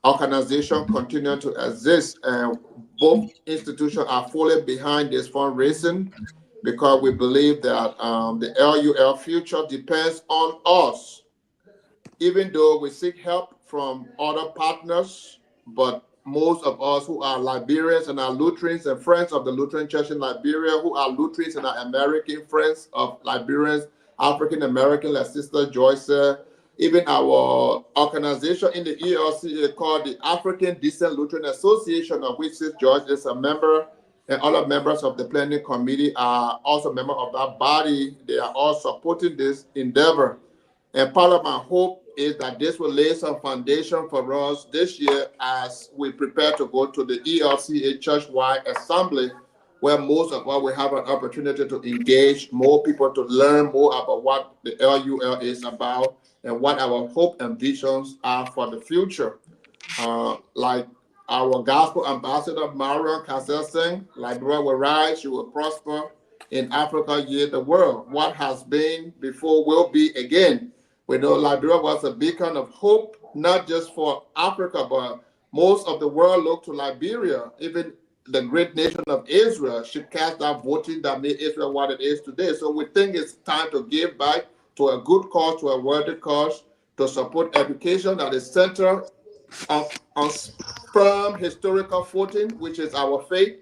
S7: organizations continue to exist. And both institutions are fully behind this fundraising because we believe that the LUL future depends on us. Even though we seek help from other partners, but most of us who are Liberians and are Lutherans and friends of the Lutheran Church in Liberia, who are Lutherans and are American friends of Liberians, African American, like Sister Joyce, even our organization in the ELCA called the African Descent Lutheran Association, of which Sister Joyce is a member, and other members of the planning committee are also members of that body. They are all supporting this endeavor. And part of my hope is that this will lay some foundation for us this year as we prepare to go to the ELCA church-wide assembly, where most of us will have an opportunity to engage more people, to learn more about what the LUL is about and what our hope and visions are for the future. Like our gospel ambassador, Marion Cassell Singh, Liberia will rise, she will prosper in Africa, yea, the world. What has been before will be again. We know Liberia was a beacon of hope, not just for Africa, but most of the world looked to Liberia. Even the great nation of Israel should cast that voting that made Israel what it is today. So we think it's time to give back to a good cause, to a worthy cause, to support education that is centered on firm historical footing, which is our faith,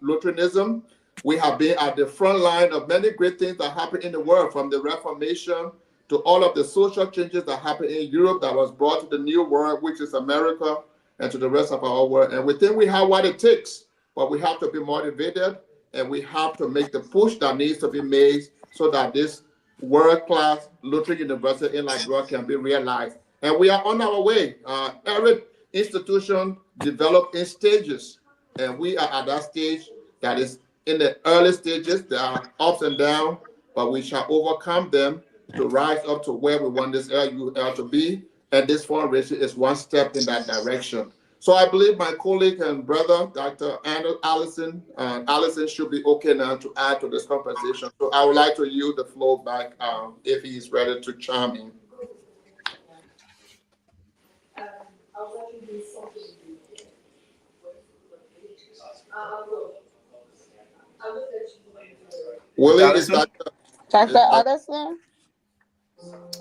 S7: Lutheranism. We have been at the front line of many great things that happened in the world, from the Reformation to all of the social changes that happened in Europe that was brought to the New World, which is America, and to the rest of our world. And we think we have what it takes, but we have to be motivated, and we have to make the push that needs to be made so that this world-class Lutheran University in Liberia can be realized. And we are on our way. Every institution developed in stages, and we are at that stage that is in the early stages. There are ups and downs, but we shall overcome them to rise up to where we want this LUL to be. And this fundraiser is one step in that direction. So I believe my colleague and brother, Dr. Andrew Allison should be okay now to add to this conversation. So I would like to yield the floor back if he is ready to chime in. Willie, is that
S4: Dr. Addison?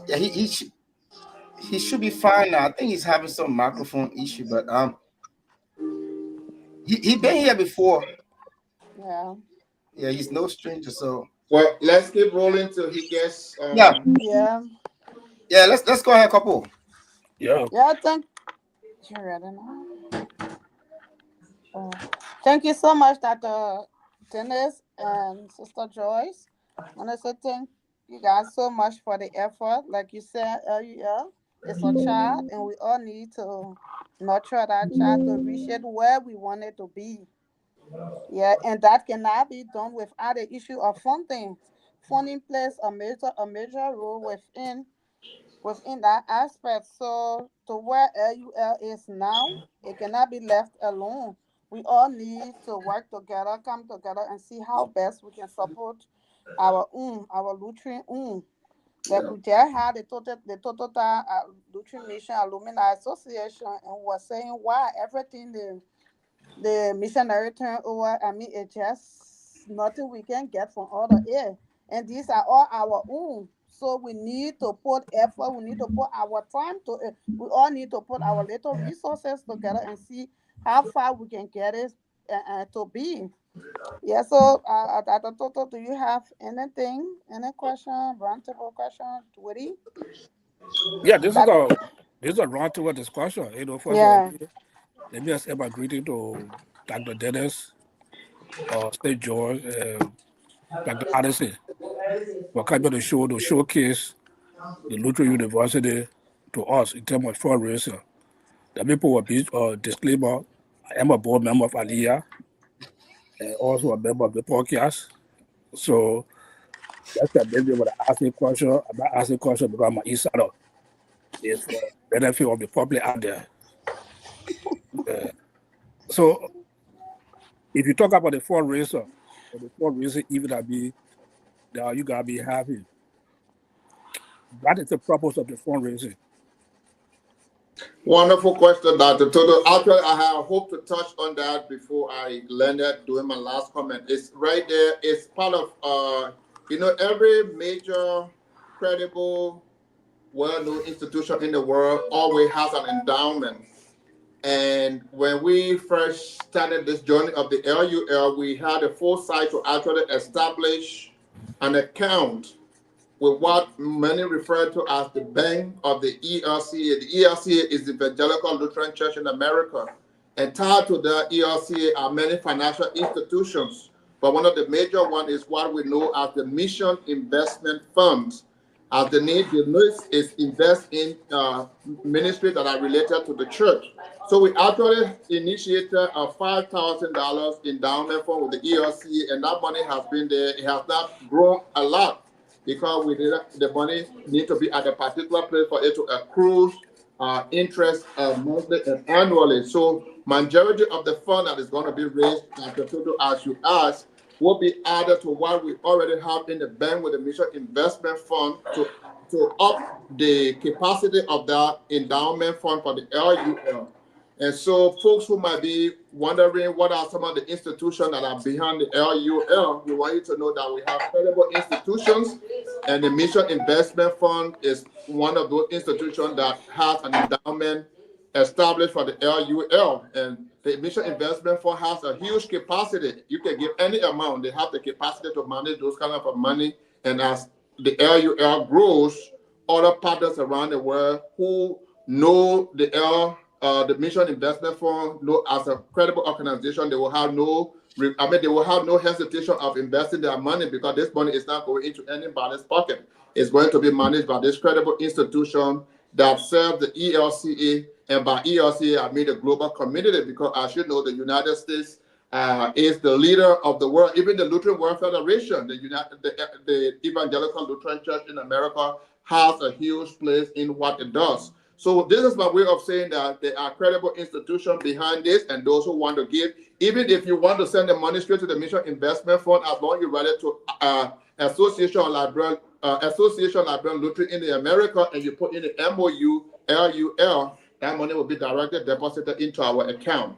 S2: Yeah, he should be fine now. I think he's having some microphone issue, but he been here before.
S4: Yeah.
S2: Yeah, he's no stranger. So
S7: well, let's keep rolling till he gets
S2: yeah. Let's go ahead, couple.
S3: Yeah.
S4: Yeah, thank you. Ready now? Thank you so much, Dr. Dennis and Sister Joyce. I want to say thank you guys so much for the effort. Like you said, LUL is a child, and we all need to nurture that child to reach it where we want it to be. Yeah, and that cannot be done without the issue of funding. Funding plays a major role within that aspect. So to where LUL is now, it cannot be left alone. We all need to work together, come together, and see how best we can support our Lutheran Like we just had the Totota Lutheran Mission Alumni Association, and we were saying why everything the missionary turn over. I mean, it's just nothing we can get from other air. And these are all our own. So we need to put effort, we need to put our time to it. We all need to put our little resources together and see how far we can get it to be. Yeah, so Dr. Toto, do you have anything, any question, roundtable question, Woody?
S3: Yeah, this is a roundtable discussion. First of all, let me extend my greeting to Dr. Dennis, State George, Dr. Addison for coming to showcase the Lutheran University to us in terms of fundraising. The people will be disclaimer. I am a board member of Aliyah and also a member of the podcast. So that's the maybe when I ask a question, I'm not asking question because I'm an insider. It's for benefit of the public out there. So if you talk about the fundraiser, or the fundraiser even that you gotta be happy. That is the purpose of the fundraising.
S7: Wonderful question, Dr. Toto. Actually, I have hoped to touch on that before I landed doing my last comment. It's right there. It's part of, every major, credible, well-known institution in the world always has an endowment. And when we first started this journey of the LUL, we had a foresight to actually establish an account with what many refer to as the bank of the ELCA. The ELCA is the Evangelical Lutheran Church in America. And tied to the ELCA are many financial institutions. But one of the major ones is what we know as the Mission Investment Funds. As the need is invest in ministries that are related to the church. So we actually initiated a $5,000 endowment fund with the ELCA, and that money has been there. It has not grown a lot, because the money need to be at a particular place for it to accrue interest monthly and annually. So majority of the fund that is going to be raised at the total, as you asked, will be added to what we already have in the bank with the mission investment fund to up the capacity of that endowment fund for the LUL. And so folks who might be wondering what are some of the institutions that are behind the LUL, we want you to know that we have credible institutions, and the Mission Investment Fund is one of those institutions that has an endowment established for the LUL. And the Mission Investment Fund has a huge capacity. You can give any amount. They have the capacity to manage those kind of money. And as the LUL grows, other partners around the world who know the Mission Investment Fund know as a credible organization, they will have no hesitation of investing their money, because this money is not going into anybody's pocket. It's going to be managed by this credible institution that serves the ELCA, and by ELCA I mean the global community, because as you know, the United States is the leader of the world. Even the Lutheran World Federation, the Evangelical Lutheran Church in America, has a huge place in what it does. So this is my way of saying that there are credible institutions behind this, and those who want to give, even if you want to send the money straight to the Mission Investment Fund, as long as you write it to Association Librarian Lutheran in the America, and you put in the MOU LUL, that money will be directly deposited into our account.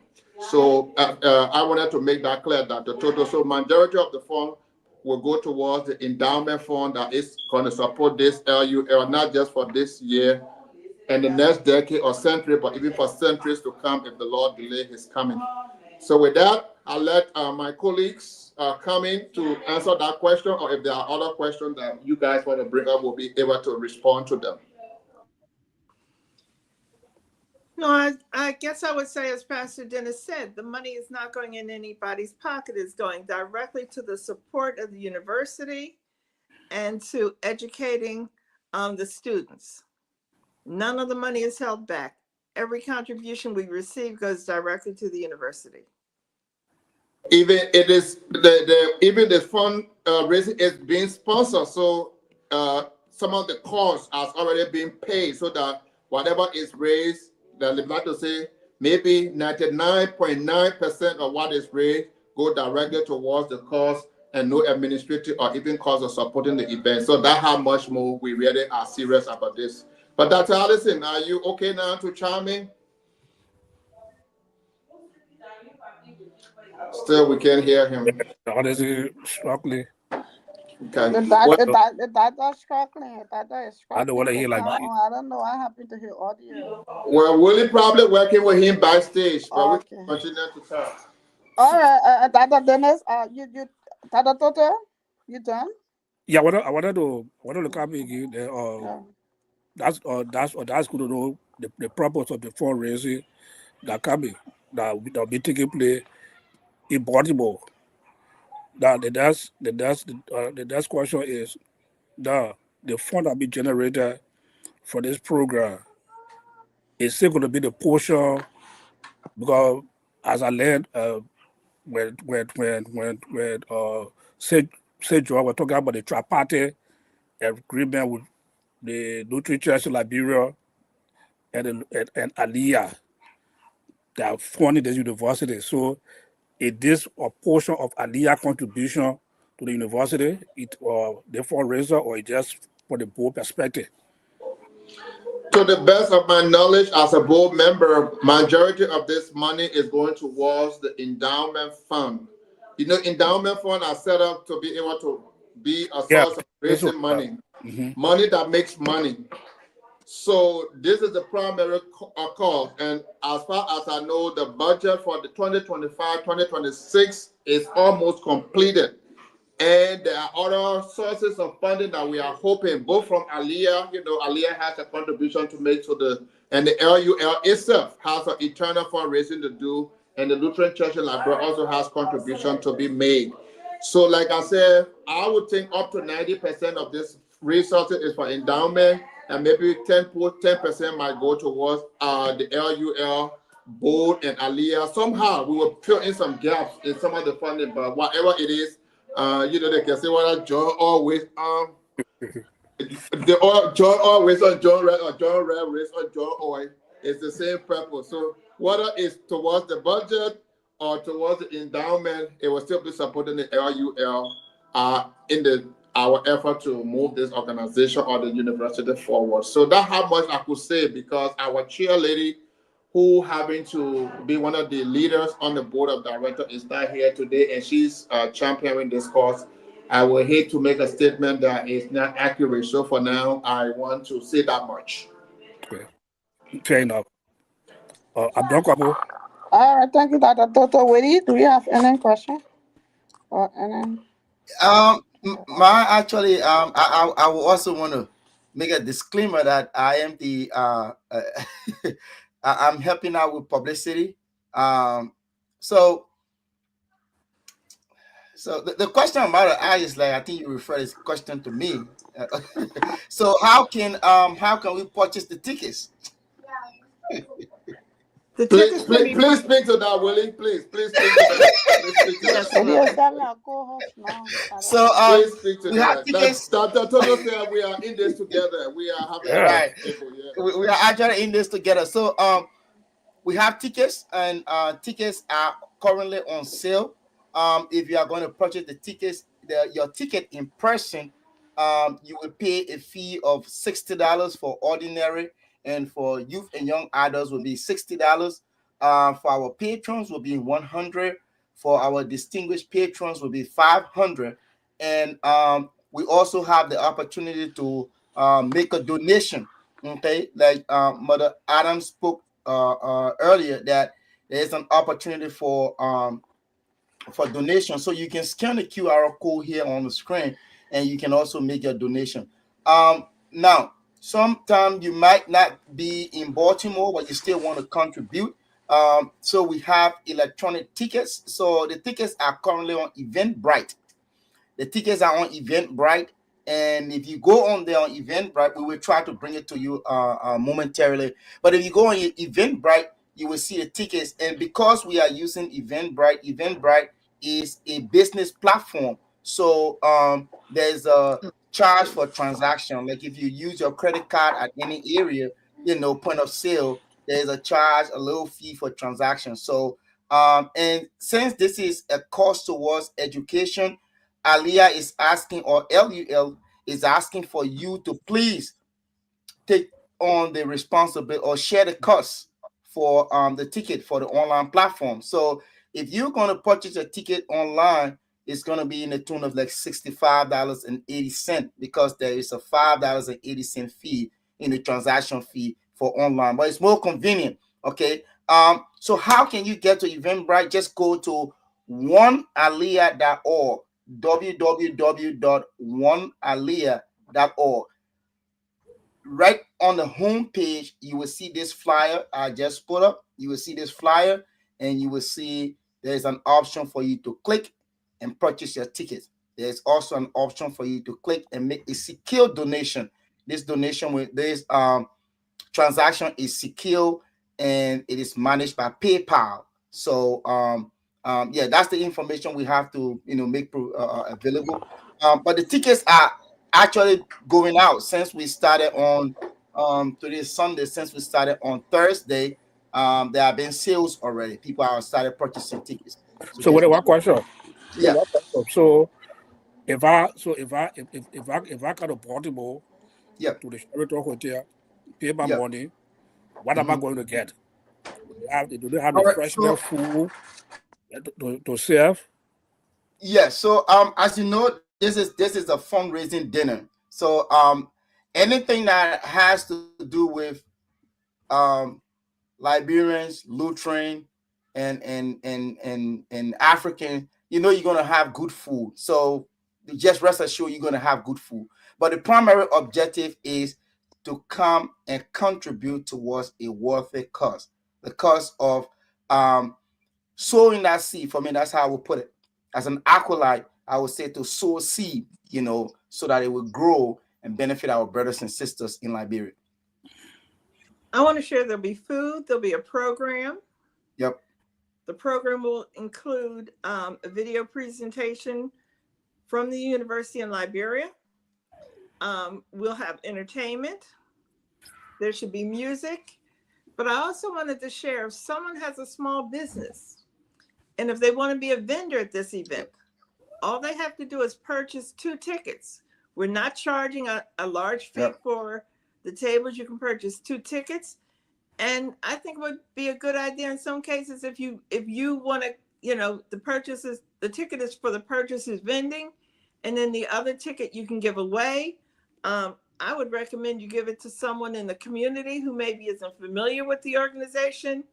S7: So I wanted to make that clear, that the total, so majority of the fund will go towards the endowment fund that is going to support this LUL, not just for this year and the next decade or century, but even for centuries to come if the Lord delay his coming. So with that, I'll let my colleagues come in to answer that question, or if there are other questions that you guys want to bring up, we'll be able to respond to them.
S8: No, I guess I would say, as Pastor Dennis said, the money is not going in anybody's pocket. It's going directly to the support of the university and to educating the students. None of the money is held back. Every contribution we receive goes directly to the university.
S7: Even it is even the fund raising is being sponsored, so some of the costs has already been paid, so that whatever is raised, that I'd like to say maybe 99.9% of what is raised go directly towards the cost, and no administrative or even cost of supporting the event. So that's how much more we really are serious about this. But Dr. Allison, are you okay now to chime in? Still, we can't hear him.
S3: Honestly, struggling.
S7: Okay.
S4: The data is struggling. The data is struggling.
S3: I don't want to hear like
S4: I don't know what happened to his audio.
S7: Well, Willie probably working with him backstage, but
S4: Okay.
S7: we continue to talk.
S4: All right, Dr. Dennis, Dr. Toto, you done?
S3: Yeah, I wanted to come again. That's good to know the purpose of the fundraising that will be taking place in Baltimore. The next question is the fund that be generated for this program is still going to be the portion, because as I learned when St. John was talking about the tripartite agreement with the Lutheran Church in Liberia and Aliyah that are funding the university. So is this a portion of Aliyah contribution to the university, the fundraiser, or it just for the board perspective?
S7: To the best of my knowledge, as a board member, majority of this money is going towards the endowment fund. You know, endowment fund are set up to be able to be a source of raising money, money that makes money. So this is the primary cause. And as far as I know, the budget for the 2025-2026 is almost completed. And there are other sources of funding that we are hoping, both from Aliyah, you know, Aliyah has a contribution to make to and the LUL itself has an eternal fundraising to do, and the Lutheran Church in Liberia also has contribution to be made. So like I said, I would think up to 90% of this resources is for endowment, and maybe 10% might go towards the LUL board and Aliyah. Somehow we will fill in some gaps in some of the funding, but whatever it is, you know, they can say what a job always The oil, John oil race on John red or John red race on John oil is the same purpose. So whether it's towards the budget or towards the endowment, it will still be supporting the LUL in our effort to move this organization or the university forward. So that's how much I could say, because our chair lady, who having to be one of the leaders on the board of directors, is not here today, and she's championing this cause. I will hate to make a statement that is not accurate. So for now, I want to say that much.
S3: Okay. Fair enough. Abdul.
S4: All right, thank you, Dr. Toto. Willie, do you have any question or any?
S2: My actually, I will also want to make a disclaimer that I am the I'm helping out with publicity. So the question I'm about to ask is, like, I think you refer this question to me. So how can we purchase the tickets?
S8: The
S7: Please,
S8: tickets can be
S7: please speak to that, Willie. Please speak to that. Please speak to
S8: Yes,
S7: that.
S4: Maybe you tell me a co-host now.
S2: So
S7: Please speak to
S2: we have
S7: that.
S2: tickets.
S7: Dr. Toto said we are in this together. We are having
S3: Yeah.
S2: Right.
S7: people, yeah.
S2: We are actually in this together. So we have tickets, and tickets are currently on sale. If you are going to purchase the tickets, your ticket in person, you will pay a fee of $60 for ordinary, and for youth and young adults will be $60. For our patrons will be $100. For our distinguished patrons will be $500, and we also have the opportunity to make a donation. Okay, like Mother Adams spoke earlier, that there's an opportunity for donation. So you can scan the QR code here on the screen, and you can also make your donation. Now, sometimes you might not be in Baltimore, but you still want to contribute. So we have electronic tickets. So the tickets are currently on Eventbrite. The tickets are on Eventbrite, and if you go on there on Eventbrite, we will try to bring it to you momentarily. But if you go on Eventbrite, you will see the tickets. And because we are using Eventbrite is a business platform. So there's a charge for transaction. Like if you use your credit card at any area, point of sale, there's a charge, a little fee for transaction. So and since this is a cost towards education, Aliyah is asking, or LUL is asking for you to please take on the responsibility or share the cost for the ticket for the online platform. So if you're going to purchase a ticket online, it's going to be in the tune of like $65.80, because there is a $5.80 fee in the transaction fee for online, but it's more convenient. Okay. So how can you get to Eventbrite? Just go to onealiyah.org, www.onealiyah.org. Right on the home page, you will see this flyer I just put up. You will see this flyer, and you will see there's an option for you to click and purchase your tickets. There's also an option for you to click and make a secure donation. This donation with this transaction is secure, and it is managed by PayPal. So yeah, that's the information we have to make available. But the tickets are actually going out since we started on today's Sunday. Since we started on Thursday, there have been sales already. People have started purchasing tickets.
S3: So what one question?
S2: Yeah.
S3: So if I got a Baltimore,
S2: Yep.
S3: to the Sheraton Hotel, pay my
S2: Yep.
S3: money, what am I going to get? Do they have
S2: All right,
S3: refreshment food to serve?
S2: Yeah. So as you know, this is a fundraising dinner. So anything that has to do with Liberians, Lutheran, and African, you're gonna have good food. So just rest assured you're gonna have good food. But the primary objective is to come and contribute towards a worthy cause. The cause of sowing that seed. For me, that's how I would put it. As an acolyte, I would say to sow seed, so that it will grow and benefit our brothers and sisters in Liberia.
S8: I want to share there'll be food, there'll be a program.
S2: Yep.
S8: The program will include a video presentation from the university in Liberia. We'll have entertainment. There should be music. But I also wanted to share, if someone has a small business and if they want to be a vendor at this event, all they have to do is purchase 2 tickets. We're not charging a large fee for the tables. You can purchase 2 tickets. And I think it would be a good idea in some cases if you want to, the ticket is for the purchases vending, and then the other ticket you can give away. I would recommend you give it to someone in the community who maybe isn't familiar with the organization,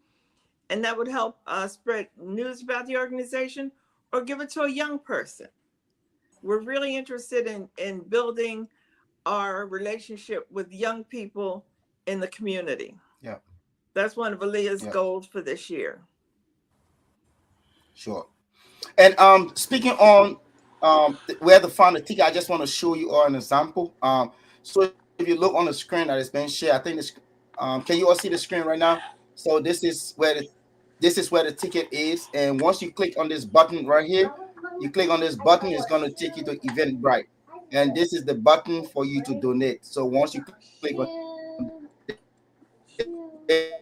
S8: and that would help spread news about the organization, or give it to a young person. We're really interested in building our relationship with young people in the community.
S2: Yeah.
S8: That's one of Aaliyah's goals for this year.
S2: Sure. And speaking on where to find the ticket, I just want to show you all an example. So if you look on the screen that has been shared, I think this can you all see the screen right now? So this is where the ticket is, and once you click on this button right here, you click on this button, it's going to take you to Eventbrite, and this is the button for you to donate. So once you click on it,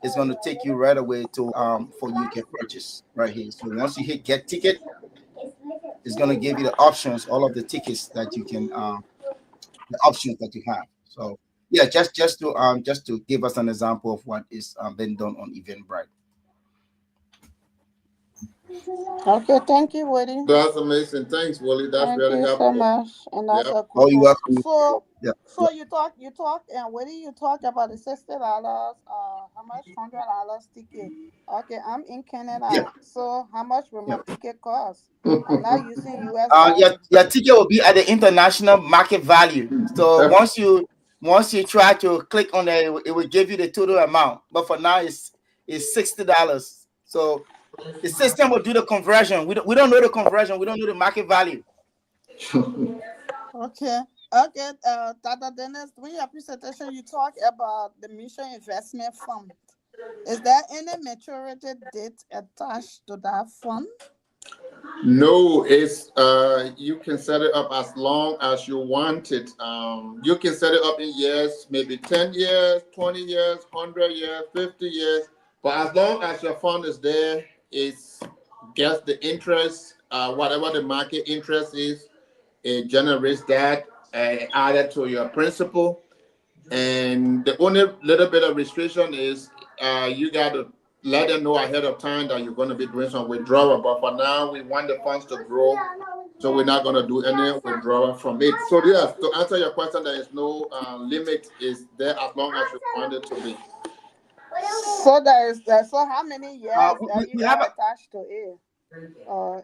S2: it's going to take you right away to for you can purchase right here. So once you hit get ticket, it's going to give you the options, all of the tickets that you can the options that you have. So yeah, just to give us an example of what is been done on Eventbrite.
S4: Okay, thank you, Woody.
S7: That's amazing. Thanks, Willie. That's really helpful.
S4: Thank you so much. And that's a
S2: Oh,
S4: good
S2: you're
S4: one.
S2: welcome.
S4: So you talk, and Woody, you talk about the $60. How much? $100 ticket. Okay, I'm in Canada.
S2: Yeah.
S4: So how much will my ticket cost? I'm not using US dollars.
S2: Your ticket will be at the international market value. So once you try to click on it, it will give you the total amount. But for now, it's $60. So the system will do the conversion. We don't know the conversion. We don't know the market value.
S4: Okay. Tata Dennis, during your presentation, you talk about the Mission Investment Fund. Is there any maturity date attached to that fund?
S7: No, it's you can set it up as long as you want it. You can set it up in years, maybe 10 years, 20 years, 100 years, 50 years. But as long as your fund is there, it gets the interest, whatever the market interest is, it generates that added to your principal. And the only little bit of restriction is you got to let them know ahead of time that you're going to be doing some withdrawal. But for now, we want the funds to grow, so we're not going to do any withdrawal from it. So yes, to answer your question, there is no limit. Is there as long as you want it to be.
S4: So so how many years are you attached to it?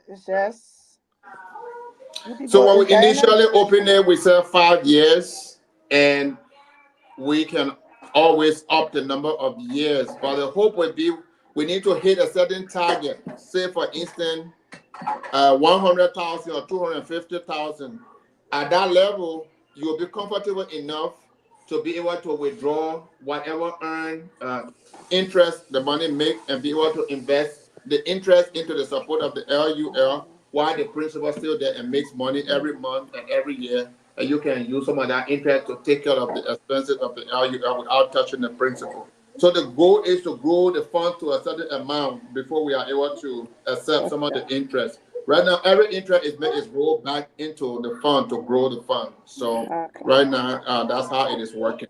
S4: It's just.
S7: So when we initially opened it, we said 5 years, and we can always up the number of years. But the hope would be we need to hit a certain target. Say, for instance, 100,000 or 250,000. At that level, you'll be comfortable enough to be able to withdraw whatever earned interest the money make, and be able to invest the interest into the support of the LUL, while the principal is still there and makes money every month and every year. And you can use some of that interest to take care of the expenses of the LUL without touching the principal. So the goal is to grow the fund to a certain amount before we are able to accept some of the interest. Right now, every interest is rolled back into the fund to grow the fund. So right now, that's how it is working.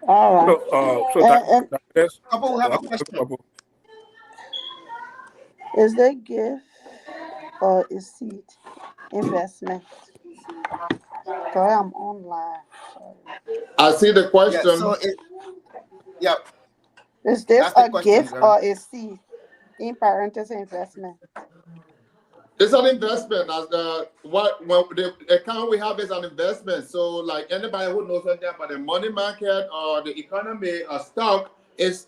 S4: All right.
S2: Couple have a question.
S4: Is there gift or is seed investment? Sorry, I'm online.
S7: I see the question.
S4: Is this a gift or a seed? In parentheses, investment.
S7: It's an investment. As the account we have is an investment. So, like anybody who knows something about the money market or the economy or stock, is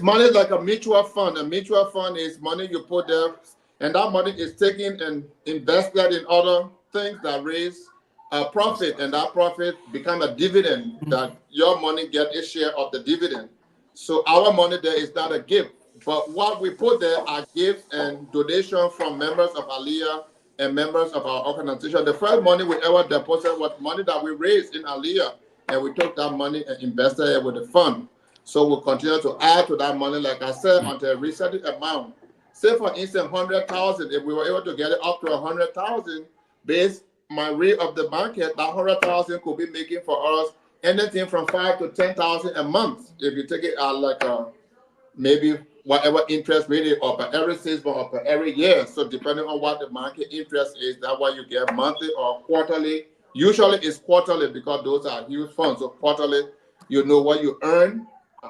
S7: money like a mutual fund. A mutual fund is money you put there, and that money is taken and invested in other things that raise a profit, and that profit become a dividend that your money get a share of the dividend. So our money there is not a gift, But what we put there are gifts and donations from members of Aliyah and members of our organization. The first money we ever deposited was money that we raised in Aliyah, and we took that money and invested it with the fund. So we'll continue to add to that money, like I said, until a reset amount. Say for instance, 100,000. If we were able to get it up to 100,000, based my rate of the market, that 100,000 could be making for us anything from 5 to 10,000 a month. If you take it out like a maybe whatever interest rate is, or per every 6 months or per every year. So depending on what the market interest is, that's why you get monthly or quarterly. Usually it's quarterly because those are huge funds. So quarterly, you know what you earn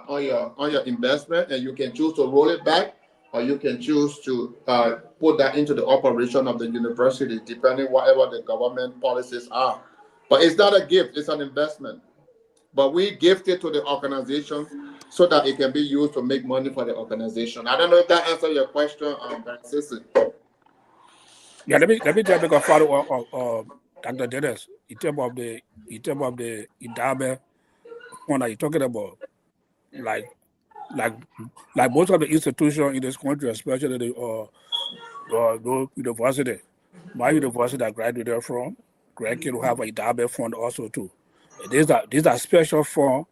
S7: on your investment, and you can choose to roll it back, or you can choose to put that into the operation of the university, depending whatever the government policies are. But it's not a gift; it's an investment. But we gift it to the organization so that it can be used to make money for the organization. I don't know if that answers your question, Sissy.
S3: Yeah, let me just make a follow up, Dr. Dennis, in terms of the endowment fund that you're talking about, like most of the institutions in this country, especially the university, my university I graduated from, grandkids will have an endowment fund also too. And these are special fund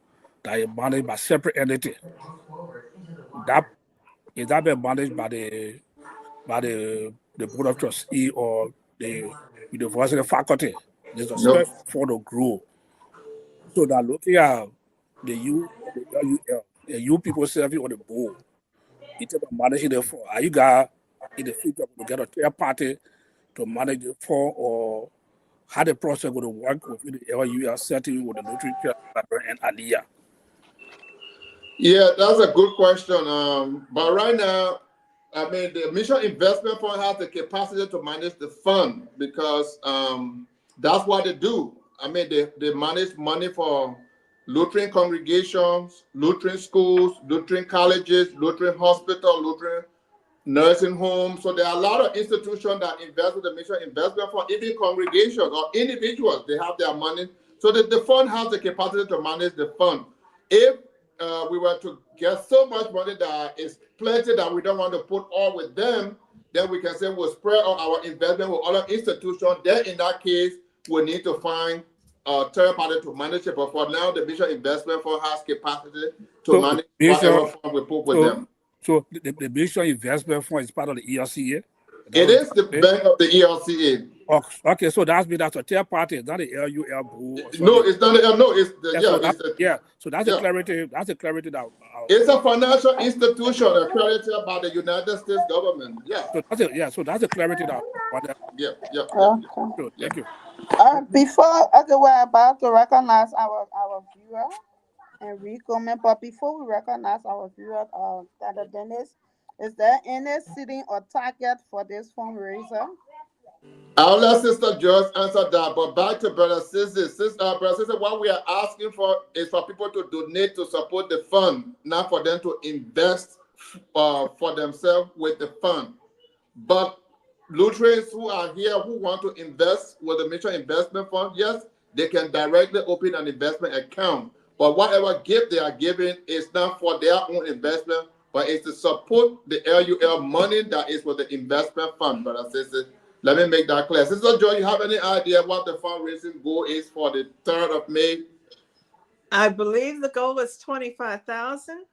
S3: that is managed by separate entity. That is that been managed by the board of trustee or the university faculty. There's a
S7: Nope.
S3: special fund to grow. So now looking at the youth of the LUL, and you people serving on the board, in terms of managing the fund, are you guys in the future to get a third party to manage the fund, or how the process going to work within the LUL setting with the literature and Aliyah?
S7: Yeah, that's a good question. But right now, I mean, the Mission Investment Fund has the capacity to manage the fund because that's what they do. I mean, they manage money for Lutheran congregations, Lutheran schools, Lutheran colleges, Lutheran hospital, Lutheran nursing homes. So there are a lot of institutions that invest with the Mission Investment Fund, even congregations or individuals, they have their money. So the fund has the capacity to manage the fund. If we were to get so much money that is plenty that we don't want to put all with them, then we can say we'll spread out our investment with other institutions. Then in that case, we need to find a third party to manage it. But for now, the Mission Investment Fund has capacity to manage whatever fund we put with them.
S3: So the Mission Investment Fund is part of the ERCA?
S7: It is the bank of the ERCA.
S3: Oh, okay, so that's a third party, not the LUL board.
S7: No, it's not. No, it's the
S3: So that's a clarity. That's a clarity that.
S7: It's a financial institution accredited by the United States government. Yeah.
S3: So that's a clarity that.
S7: Yeah.
S4: Okay.
S3: Sure, thank you.
S4: We're about to recognize our viewer and re-comment, but before we recognize our viewer, Dr. Dennis, is there any sitting or target for this fundraiser?
S7: I'll let Sister Joyce answer that, but back to Brother Sissy. Brother Sissy, what we are asking for is for people to donate to support the fund, not for them to invest for themselves with the fund. But Lutherans who are here who want to invest with the Mission Investment Fund, yes, they can directly open an investment account. But whatever gift they are giving is not for their own investment, but it's to support the LUL money that is for the investment fund, Brother Sissy. Let me make that clear. Sister Joy, you have any idea what the fundraising goal is for the 3rd of May?
S8: I believe the goal is 25,000.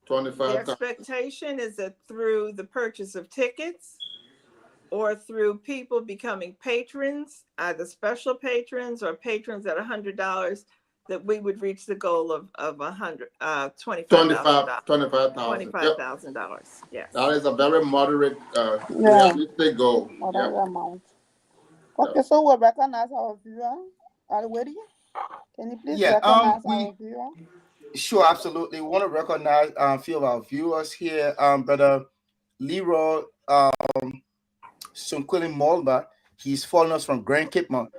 S7: 25,000.
S8: The expectation is that through the purchase of tickets or through people becoming patrons, either special patrons or patrons at $100, that we would reach the goal of $25,000. $25,000. Yes.
S7: That is a very moderate, realistic goal.
S4: Moderate amount. Okay, so we'll recognize our viewer. Are you ready? Can you please recognize our viewer?
S2: Sure, absolutely. We want to recognize a few of our viewers here. Brother Leroy Sunquilin Molba, he's following us from Grand Cape Mount.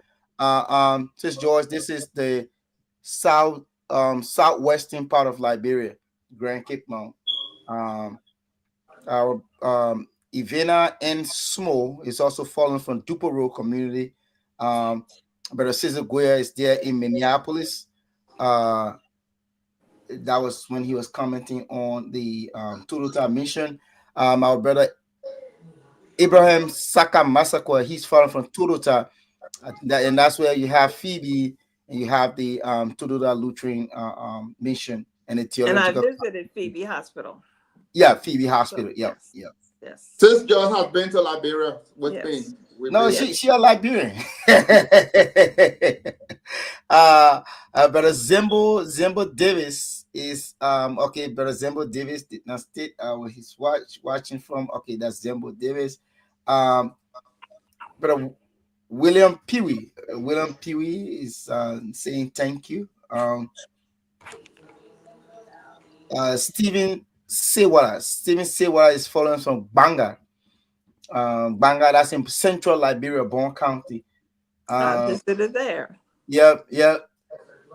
S2: Sister George, this is the southwestern part of Liberia, Grand Cape Mount. Our Ivana N. Smo is also following from Dupero community. Brother Cesar Guia is there in Minneapolis. That was when he was commenting on the Totota mission. Our brother Abraham Saka Massacre, he's fallen from Totota, and that's where you have Phoebe and you have the Totota Lutheran mission and the
S8: And I
S2: theological.
S8: visited Phoebe Hospital.
S2: Yeah, Phoebe Hospital.
S8: So,
S2: Yeah,
S8: yes.
S2: yeah.
S8: Yes.
S7: Sis John has been to Liberia with
S8: Yes.
S7: me.
S2: No,
S8: Yes.
S2: she a Liberian. Brother Zembo Davis is okay. Brother Zembo Davis did not state where he's watching from. Okay, that's Zembo Davis. Brother William Peewee. William Peewee is saying thank you. Stephen Sewala. Stephen Sewala is following from Banga. Banga, that's in central Liberia, Bon County.
S8: I visited there.
S2: Yep.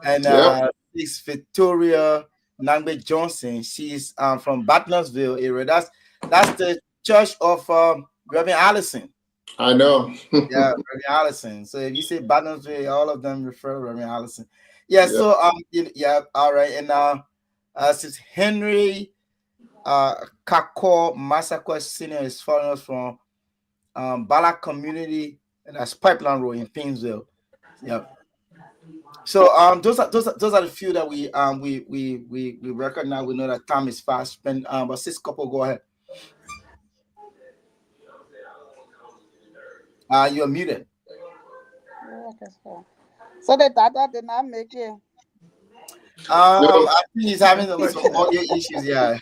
S2: And
S7: Yep.
S2: it's Victoria Nangbe Johnson. She's from Batnersville area. That's the church of Reverend Allison.
S7: I know.
S2: Yeah, Reverend Allison. So if you say Batnersville, all of them refer to Reverend Allison. Yeah.
S7: Yeah.
S2: So yeah. All right. And since Henry Kako Massacre Senior is following us from Balak Community, and that's Pipeline Road in Painesville. Yep. So those are the few that we recognize. We know that time is fast spent. But sis couple, go ahead. You're muted.
S4: Okay, so the data did not make it.
S7: No.
S2: I think he's having some audio issues. Yeah,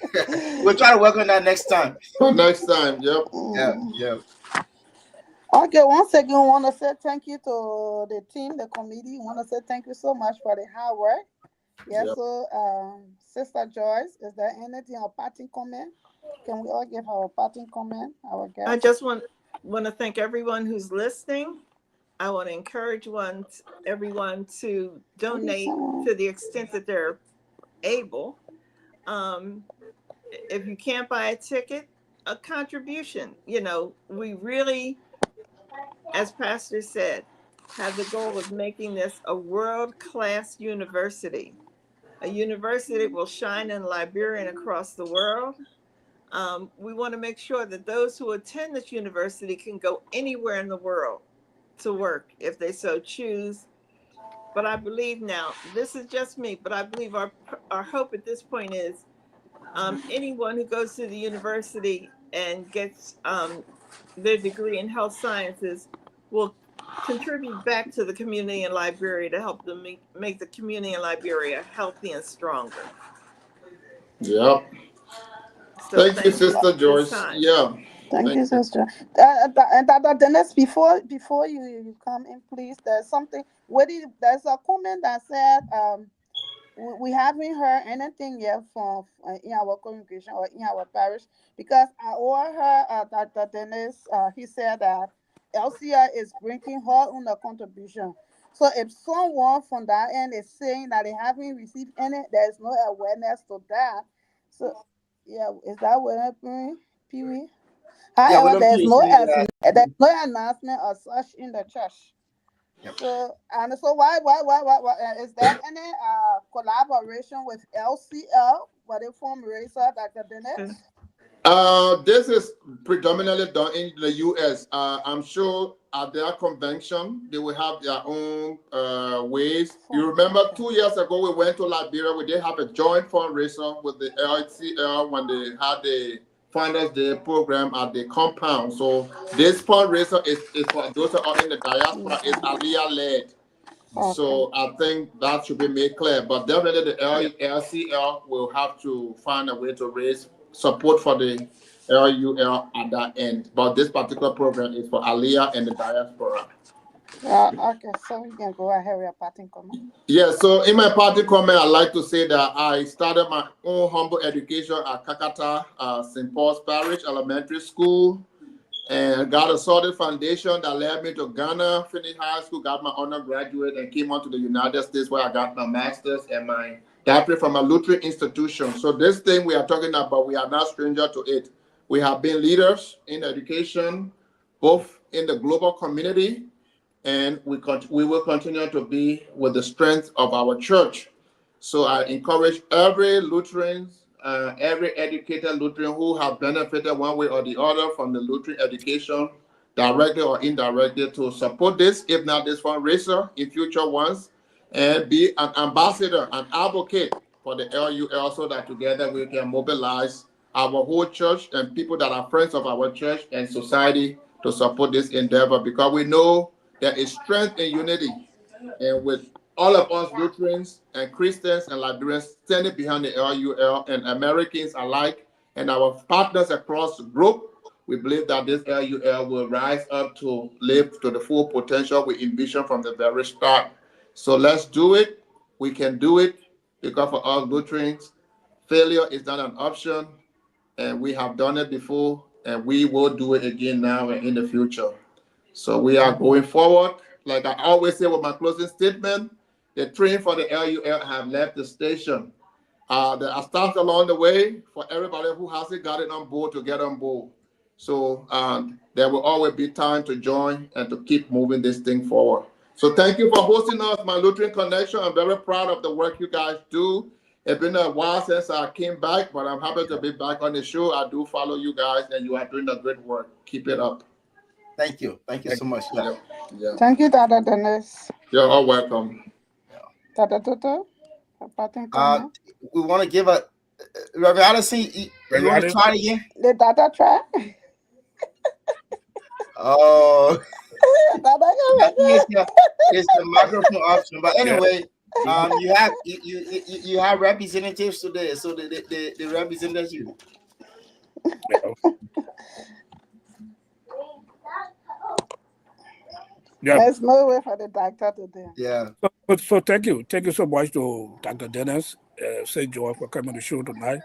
S2: we'll try to work on that next time.
S7: Next time. Yep.
S2: Yeah.
S4: Okay, once again, we want to say thank you to the team, the committee. We want to say thank you so much for the hard work. Yeah,
S7: Yep.
S4: so Sister Joyce, is there anything or parting comment? Can we all give our parting comment, our guest?
S8: I just want to thank everyone who's listening. I want to encourage everyone to donate to the extent that they're able. If you can't buy a ticket, a contribution. You know, we really, as Pastor said, have the goal of making this a world-class university. A university that will shine in Liberia and across the world. We want to make sure that those who attend this university can go anywhere in the world to work if they so choose. But I believe now, this is just me, but I believe our hope at this point is anyone who goes to the university and gets their degree in health sciences will contribute back to the community in Liberia to help them make the community in Liberia healthy and stronger.
S7: Yep.
S8: So
S7: Thank you, Sister Joyce. Yeah.
S4: Thank you, Sister. And Dr. Dennis, before you come in, please, there's something. There's a comment that said we haven't heard anything yet from in our congregation or in our parish, because I overheard Dr. Dennis. He said that LCR is bringing her own contribution. So if someone from that end is saying that they haven't received any, there's no awareness to that. So yeah, is that what happening, Pee-wee? However, there's no announcement as such in the church.
S2: Yep.
S4: So why is there any collaboration with LCL for the fundraiser, Dr. Dennis?
S7: This is predominantly done in the US. I'm sure at their convention they will have their own ways. You remember 2 years ago we went to Liberia. We did have a joint fundraiser with the LCL when they had the Founders Day program at the compound. So this fundraiser is for those who are in the diaspora. It's Aliyah led. Okay. So I think that should be made clear. But definitely the LCL will have to find a way to raise support for the LUL at that end. But this particular program is for Aliyah and the diaspora.
S4: Okay, so we can go ahead with your parting comment.
S7: Yeah, so in my parting comment, I'd like to say that I started my own humble education at Kakata St. Paul's Parish Elementary School and got a solid foundation that led me to Ghana, finished high school, got my undergraduate, and came on to the United States where I got my master's and my doctorate from a Lutheran institution. So this thing we are talking about, we are not stranger to it. We have been leaders in education, both in the global community, and we will continue to be with the strength of our church. So I encourage every Lutheran every educated Lutheran who have benefited one way or the other from the Lutheran education, directly or indirectly, to support this, if not this fundraiser, in future ones, and be an ambassador, an advocate for the LUL, so that together we can mobilize our whole church and people that are friends of our church and society to support this endeavor, because we know there is strength in unity. And with all of us Lutherans and Christians and Liberians standing behind the LUL, and Americans alike, and our partners across the globe, we believe that this LUL will rise up to live to the full potential we envisioned from the very start. So let's do it. We can do it, because for us Lutherans, failure is not an option, and we have done it before, and we will do it again now and in the future. So we are going forward. Like I always say with my closing statement, the train for the LUL have left the station. There are stops along the way for everybody who hasn't got it on board to get on board. So there will always be time to join and to keep moving this thing forward. So thank you for hosting us, my Lutheran Connection. I'm very proud of the work you guys do. It's been a while since I came back, but I'm happy to be back on the show. I do follow you guys, and you are doing a great work. Keep it up.
S2: Thank you so much. Yeah.
S7: Yeah.
S4: Thank you, Dr. Dennis.
S7: You're all welcome.
S4: Dr. Toto, a parting comment.
S2: We want to give a Reverend Allison. You want to try it again?
S4: The Dr. try.
S2: Oh,
S4: Dr.
S2: it's the microphone option. But anyway, you have representatives today, so they represent you.
S3: Yeah.
S4: There's no way for the doctor today.
S2: Yeah.
S3: So thank you so much to Dr. Dennis St. George for coming to the show tonight.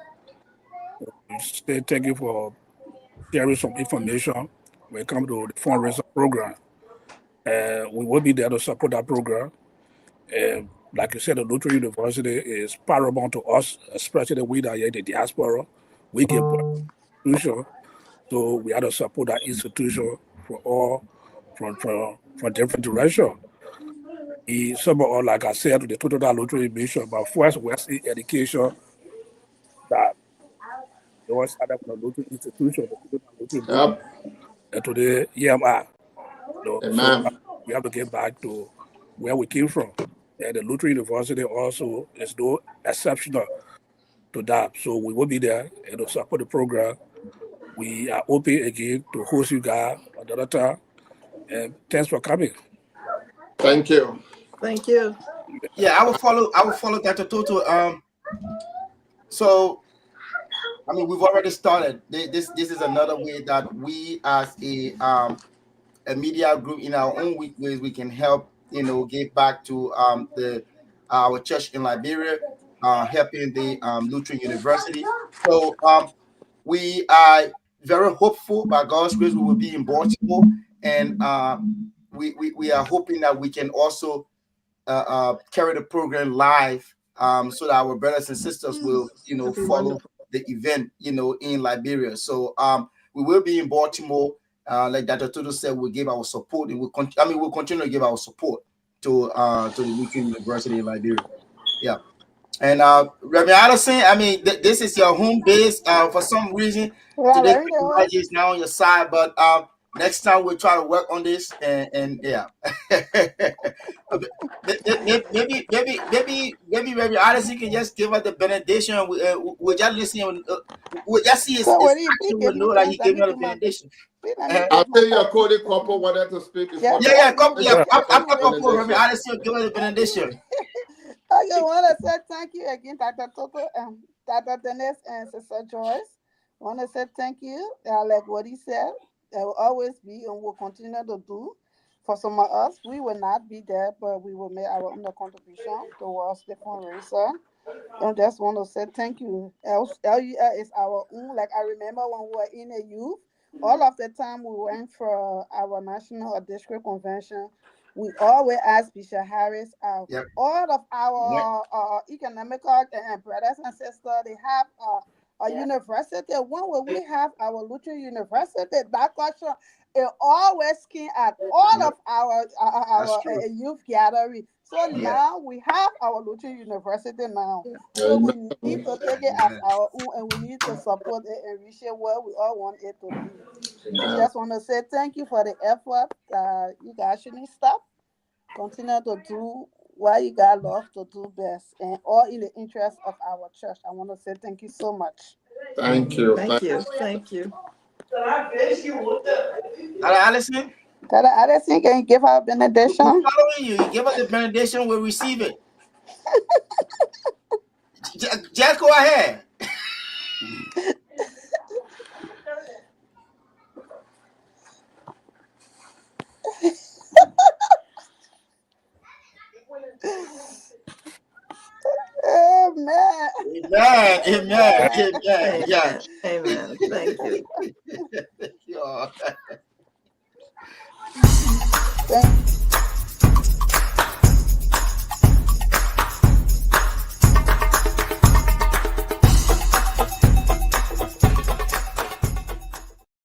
S3: Say thank you for sharing some information when it comes to the fundraiser program. We will be there to support that program. Like you said, the Lutheran University is paramount to us, especially we that are in the diaspora. We get institution, so we have to support that institution from different directions. Some of, like I said, the Totota Lutheran mission, but first we see education that they was started from the Lutheran institution, the Totota Lutheran mission, and today EMI. So we have to get back to where we came from. And the Lutheran University also is no exceptional to that. So we will be there and to support the program. We are open again to host you guys another time. And thanks for coming.
S7: Thank you.
S8: Thank you.
S2: Yeah, I will follow Dr. Toto. So I mean, we've already started. This is another way that we as a media group in our own ways we can help, give back to our church in Liberia, helping the Lutheran University. So we are very hopeful, by God's grace, we will be in Baltimore, and we are hoping that we can also carry the program live, so that our brothers and sisters will follow the event in Liberia. So we will be in Baltimore. Like Dr. Toto said, we'll give our support, and we'll continue to give our support to the Lutheran University in Liberia. Yeah. And Reverend Allison, I mean, this is your home base. For some reason, today technology is now on your side, but next time we'll try to work on this, and yeah. maybe Reverend Allison can just give us the benediction. We'll just listen. We'll just see his action. We'll know that he gave us the benediction.
S7: I think your Cody couple wanted to speak.
S2: Yeah. I'm couple. Reverend Allison will give us the benediction.
S4: I just want to say thank you again, Dr. Toto, Dr. Dennis, and Sister Joyce. I want to say thank you. Like what he said, there will always be and will continue to do. For some of us, we will not be there, but we will make our own contribution towards the fundraiser. And just want to say thank you. LUL is our own. Like I remember when we were in a youth, all of the time we went for our national or district convention. We always ask Bishop Harris, all of our economical brothers and sisters, they have a university. When will we have our Lutheran University? That question, It always came at all of
S2: That's
S4: our
S2: true.
S4: youth gathering. So
S2: Yeah.
S4: now we have our Lutheran University now. So we need to take it as
S2: Amen.
S4: our own, and we need to support it and reach it where we all want it to be. We
S7: Yeah.
S4: just want to say thank you for the effort. You guys shouldn't stop. Continue to do what you guys love to do best, and all in the interest of our church. I want to say thank you so much.
S7: Thank you.
S8: Thank you. Thank you.
S2: Allison,
S4: Brother Addison, can you give our
S2: we're
S4: benediction?
S2: following you. You give us the benediction, we'll receive it. Just go ahead.
S4: Amen.
S2: Amen. Amen. Amen. Yeah.
S8: Amen. Thank you.
S2: Yeah.
S4: Thank